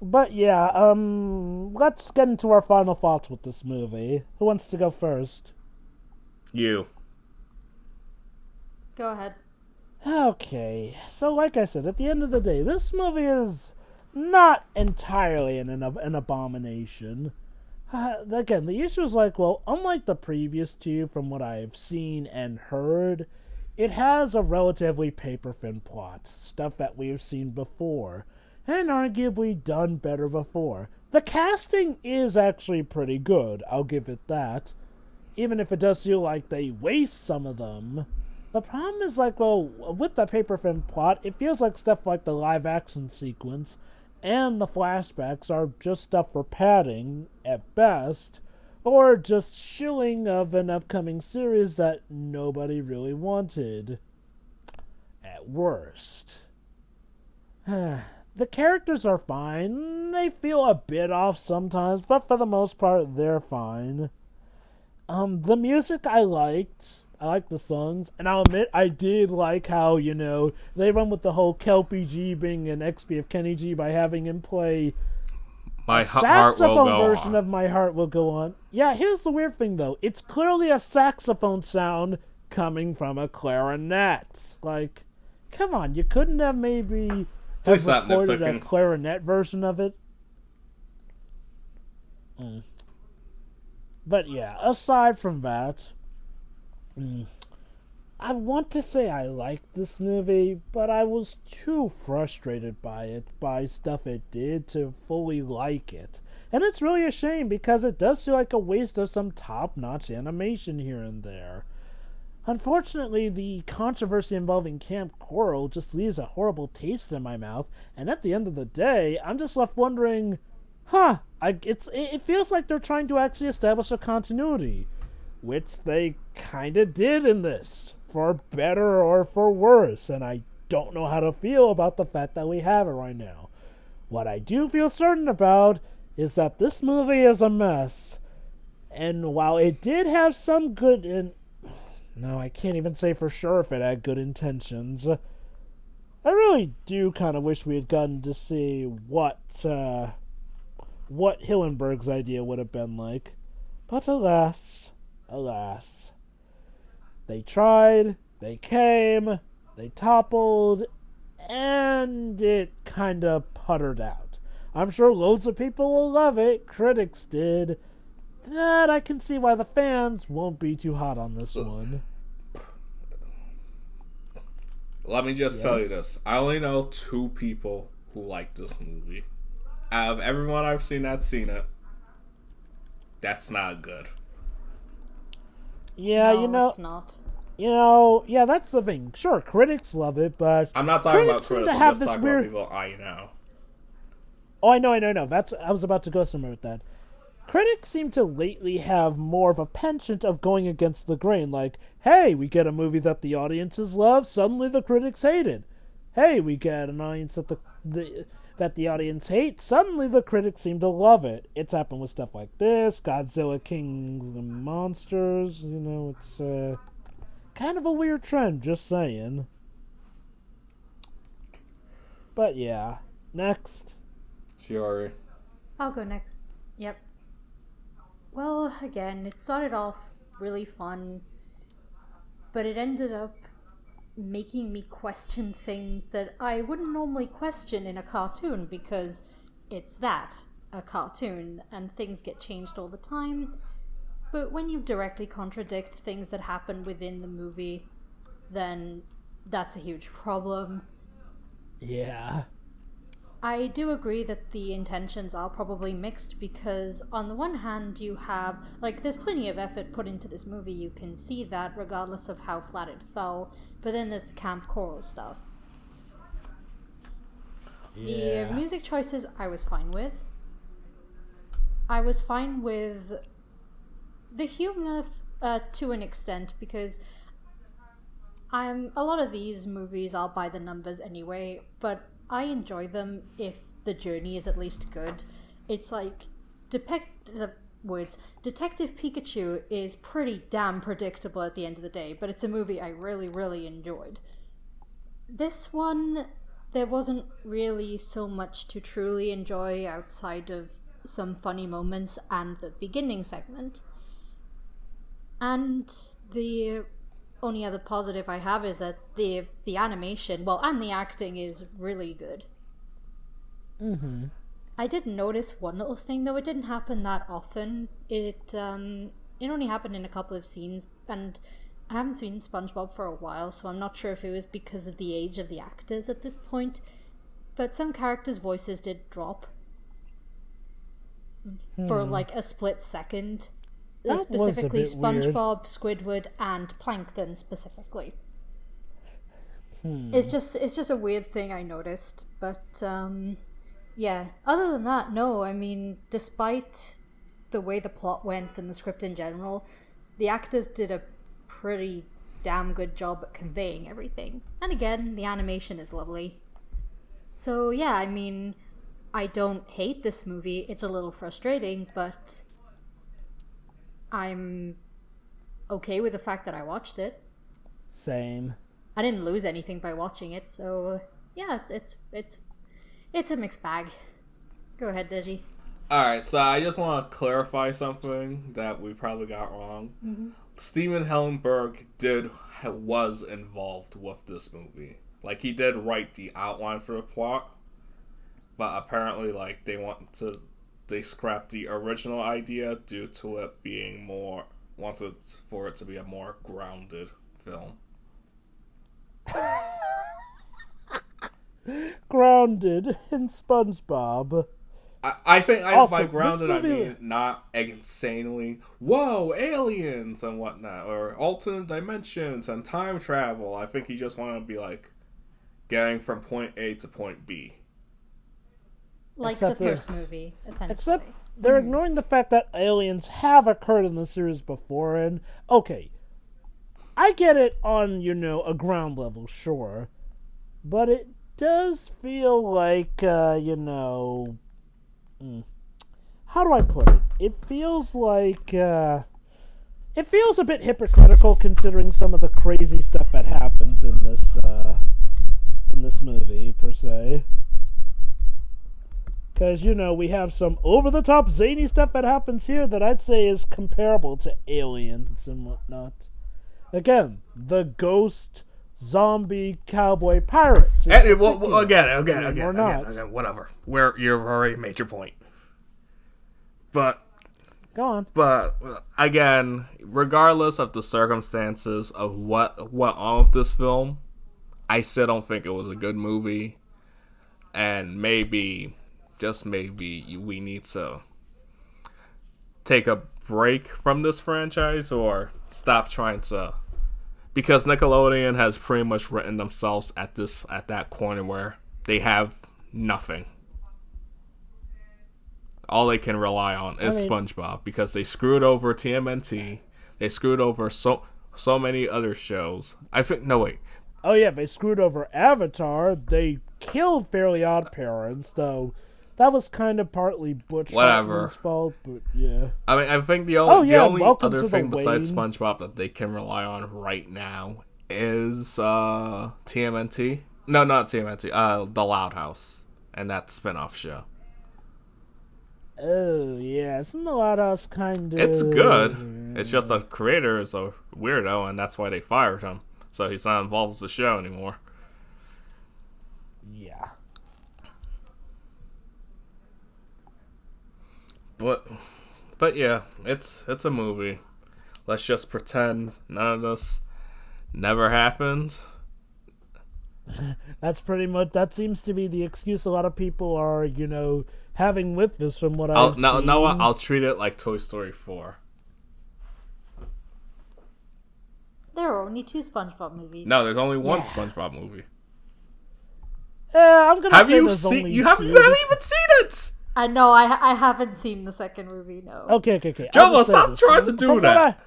But yeah, let's get into our final thoughts with this movie. Who wants to go first? You. Go ahead. Okay, so like I said, at the end of the day, this movie is not entirely an abomination. Again, the issue is like, well, unlike the previous two, from what I've seen and heard, it has a relatively paper-thin plot, stuff that we've seen before, and arguably done better before. The casting is actually pretty good, I'll give it that, even if it does feel like they waste some of them. The problem is, like, well, with the paper thin plot, it feels like stuff like the live action sequence and the flashbacks are just stuff for padding, at best, or just shilling of an upcoming series that nobody really wanted, at worst. The characters are fine. They feel a bit off sometimes, but for the most part, they're fine. The music I liked. I liked the songs, and I'll admit I did like how, they run with the whole Kelpie G being an XP of Kenny G by having him play My a heart will saxophone go version on. of My Heart Will Go On. Yeah, here's the weird thing, though. It's clearly a saxophone sound coming from a clarinet. Like, come on, you couldn't have maybe Please stop recorded a nitpicking. clarinet version of it? But yeah, aside from that, I want to say I liked this movie, but I was too frustrated by it, by stuff it did, to fully like it. And it's really a shame because it does feel like a waste of some top-notch animation here and there. Unfortunately, the controversy involving Camp Coral just leaves a horrible taste in my mouth, and at the end of the day, I'm just left wondering, it feels like they're trying to actually establish a continuity, which they kinda did in this, for better or for worse, and I don't know how to feel about the fact that we have it right now. What I do feel certain about is that this movie is a mess, and while it did have some good no, I can't even say for sure if it had good intentions. I really do kind of wish we had gotten to see what Hillenberg's idea would have been like. But alas. They tried, they came, they toppled, and it kind of puttered out. I'm sure loads of people will love it, critics did, but I can see why the fans won't be too hot on this one. Let me just tell you this. I only know 2 people who like this movie. Out of everyone I've seen that's seen it, that's not good. Yeah, no, it's not. Yeah, that's the thing. Sure, critics love it, but I'm not talking about seem critics. to I'm have just this talking weird... about people I know. Oh, I know. I was about to go somewhere with that. Critics seem to lately have more of a penchant of going against the grain, like, hey, we get a movie that the audiences love, suddenly the critics hate it. Hey, we get an audience that the audience hates, suddenly the critics seem to love it. It's happened with stuff like this, Godzilla, Kings and Monsters, it's kind of a weird trend, just saying. But yeah, next. Shiori. I'll go next. Yep. Well, again, it started off really fun, but it ended up making me question things that I wouldn't normally question in a cartoon because it's a cartoon, and things get changed all the time. But when you directly contradict things that happen within the movie, then that's a huge problem. Yeah. I do agree that the intentions are probably mixed because on the one hand you have, there's plenty of effort put into this movie, you can see that regardless of how flat it fell, but then there's the Camp Coral stuff. Yeah. The music choices I was fine with. I was fine with the humor to an extent because a lot of these movies are by the numbers anyway, but I enjoy them if the journey is at least good. It's like Detective Pikachu is pretty damn predictable at the end of the day, but it's a movie I really, really enjoyed. This one, there wasn't really so much to truly enjoy outside of some funny moments and the beginning segment. And the only other positive I have is that the animation, and the acting is really good. Mm-hmm. I did notice one little thing, though. It didn't happen that often. It only happened in a couple of scenes, and I haven't seen SpongeBob for a while, so I'm not sure if it was because of the age of the actors at this point. But some characters' voices did drop for a split second. That Specifically was a bit weird. SpongeBob, Squidward, and Plankton specifically. It's just a weird thing I noticed, but yeah. Other than that, no. I mean, despite the way the plot went and the script in general, the actors did a pretty damn good job at conveying everything. And again, the animation is lovely. So yeah, I mean, I don't hate this movie. It's a little frustrating, but I'm okay with the fact that I watched it. Same. I didn't lose anything by watching it, so yeah, it's a mixed bag. Go ahead, Deji. Alright, so I just want to clarify something that we probably got wrong. Mm-hmm. Steven Hillenburg was involved with this movie. Like, he did write the outline for the plot, but apparently, like, they scrapped the original idea due to it being wanted for it to be a more grounded film. Grounded in SpongeBob. I think Also, by grounded I movie... mean not insanely, whoa, aliens and whatnot, or alternate dimensions and time travel. I think he just wanted to be like getting from point A to point B. Like Except the first movie, essentially. Except they're ignoring the fact that aliens have occurred in the series before, and okay, I get it on, a ground level, sure, but it does feel like, how do I put it? It feels like, it feels a bit hypocritical considering some of the crazy stuff that happens in this movie, per se. Because, we have some over-the-top zany stuff that happens here that I'd say is comparable to Aliens and whatnot. Again, the ghost, zombie, cowboy, pirates. Again, whatever. You've already made your point. But... Go on. But, again, regardless of the circumstances of what on with this film, I still don't think it was a good movie. And maybe... just maybe we need to take a break from this franchise or stop trying to, because Nickelodeon has pretty much written themselves at that corner where they have nothing. All they can rely on is SpongeBob, because they screwed over TMNT, they screwed over so many other shows. Oh yeah, they screwed over Avatar. They killed Fairly Odd Parents, though. That was kind of partly Butch Hartman's fault, but yeah. I mean, I think the only other thing besides SpongeBob that they can rely on right now is TMNT. No, not TMNT. The Loud House and that spin-off show. Oh yeah, isn't the Loud House kind of? It's good. It's just the creator is a weirdo, and that's why they fired him. So he's not involved with the show anymore. Yeah. But yeah, it's a movie. Let's just pretend none of this never happened. That seems to be the excuse a lot of people are, having with this from what I've seen. I'll treat it like Toy Story 4. There are only 2 SpongeBob movies. No, there's only one SpongeBob movie. I'm gonna have say you there's seen? only You 2. haven't even seen it. No, I haven't seen the second movie. No. Okay. Jovah, stop trying to do that.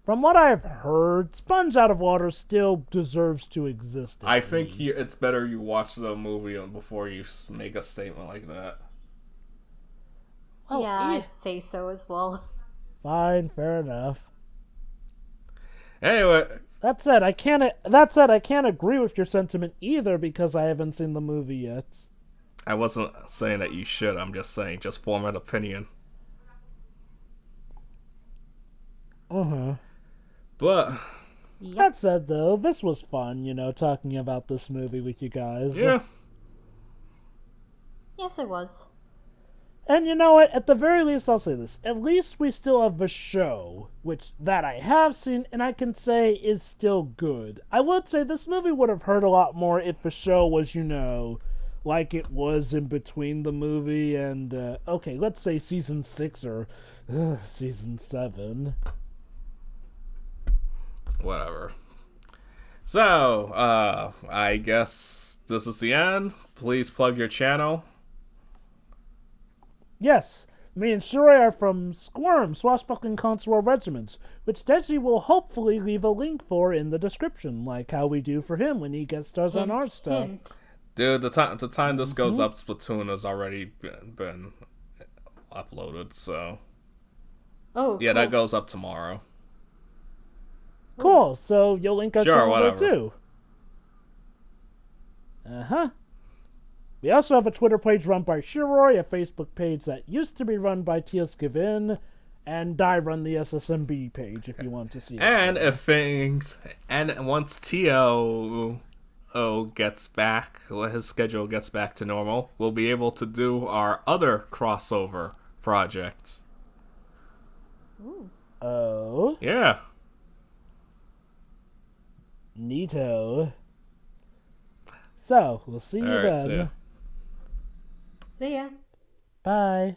From what I've heard, Sponge Out of Water still deserves to exist. I think it's better you watch the movie before you make a statement like that. Oh, yeah, I'd say so as well. Fine, fair enough. Anyway, that said, I can't agree with your sentiment either because I haven't seen the movie yet. I wasn't saying that you should. I'm just saying, just form an opinion. But that said, though, this was fun, talking about this movie with you guys. Yeah. Yes, it was. And you know what? At the very least, I'll say this. At least we still have the show, that I have seen, and I can say is still good. I would say this movie would have hurt a lot more if the show was, like it was in between the movie and, let's say season 6 or season 7. Whatever. So, I guess this is the end. Please plug your channel. Yes, me and Shiori are from SCWRM, Swashbuckling Consular Regiment, which Deji will hopefully leave a link for in the description, like how we do for him when he guest stars on our stuff. Hint. Dude, the time this goes up, Splatoon has already been uploaded, so... Oh, Yeah, cool. that goes up tomorrow. Cool, so you'll link our Sure, channel whatever. there too. Uh-huh. We also have a Twitter page run by Shiori, a Facebook page that used to be run by T.S. Givin, and I run the SSMB page if you want to see it. And once Tio gets back, his schedule gets back to normal, we'll be able to do our other crossover projects. Ooh. Oh, Yeah. neato. So, we'll see you All right, then. see ya. See ya. Bye.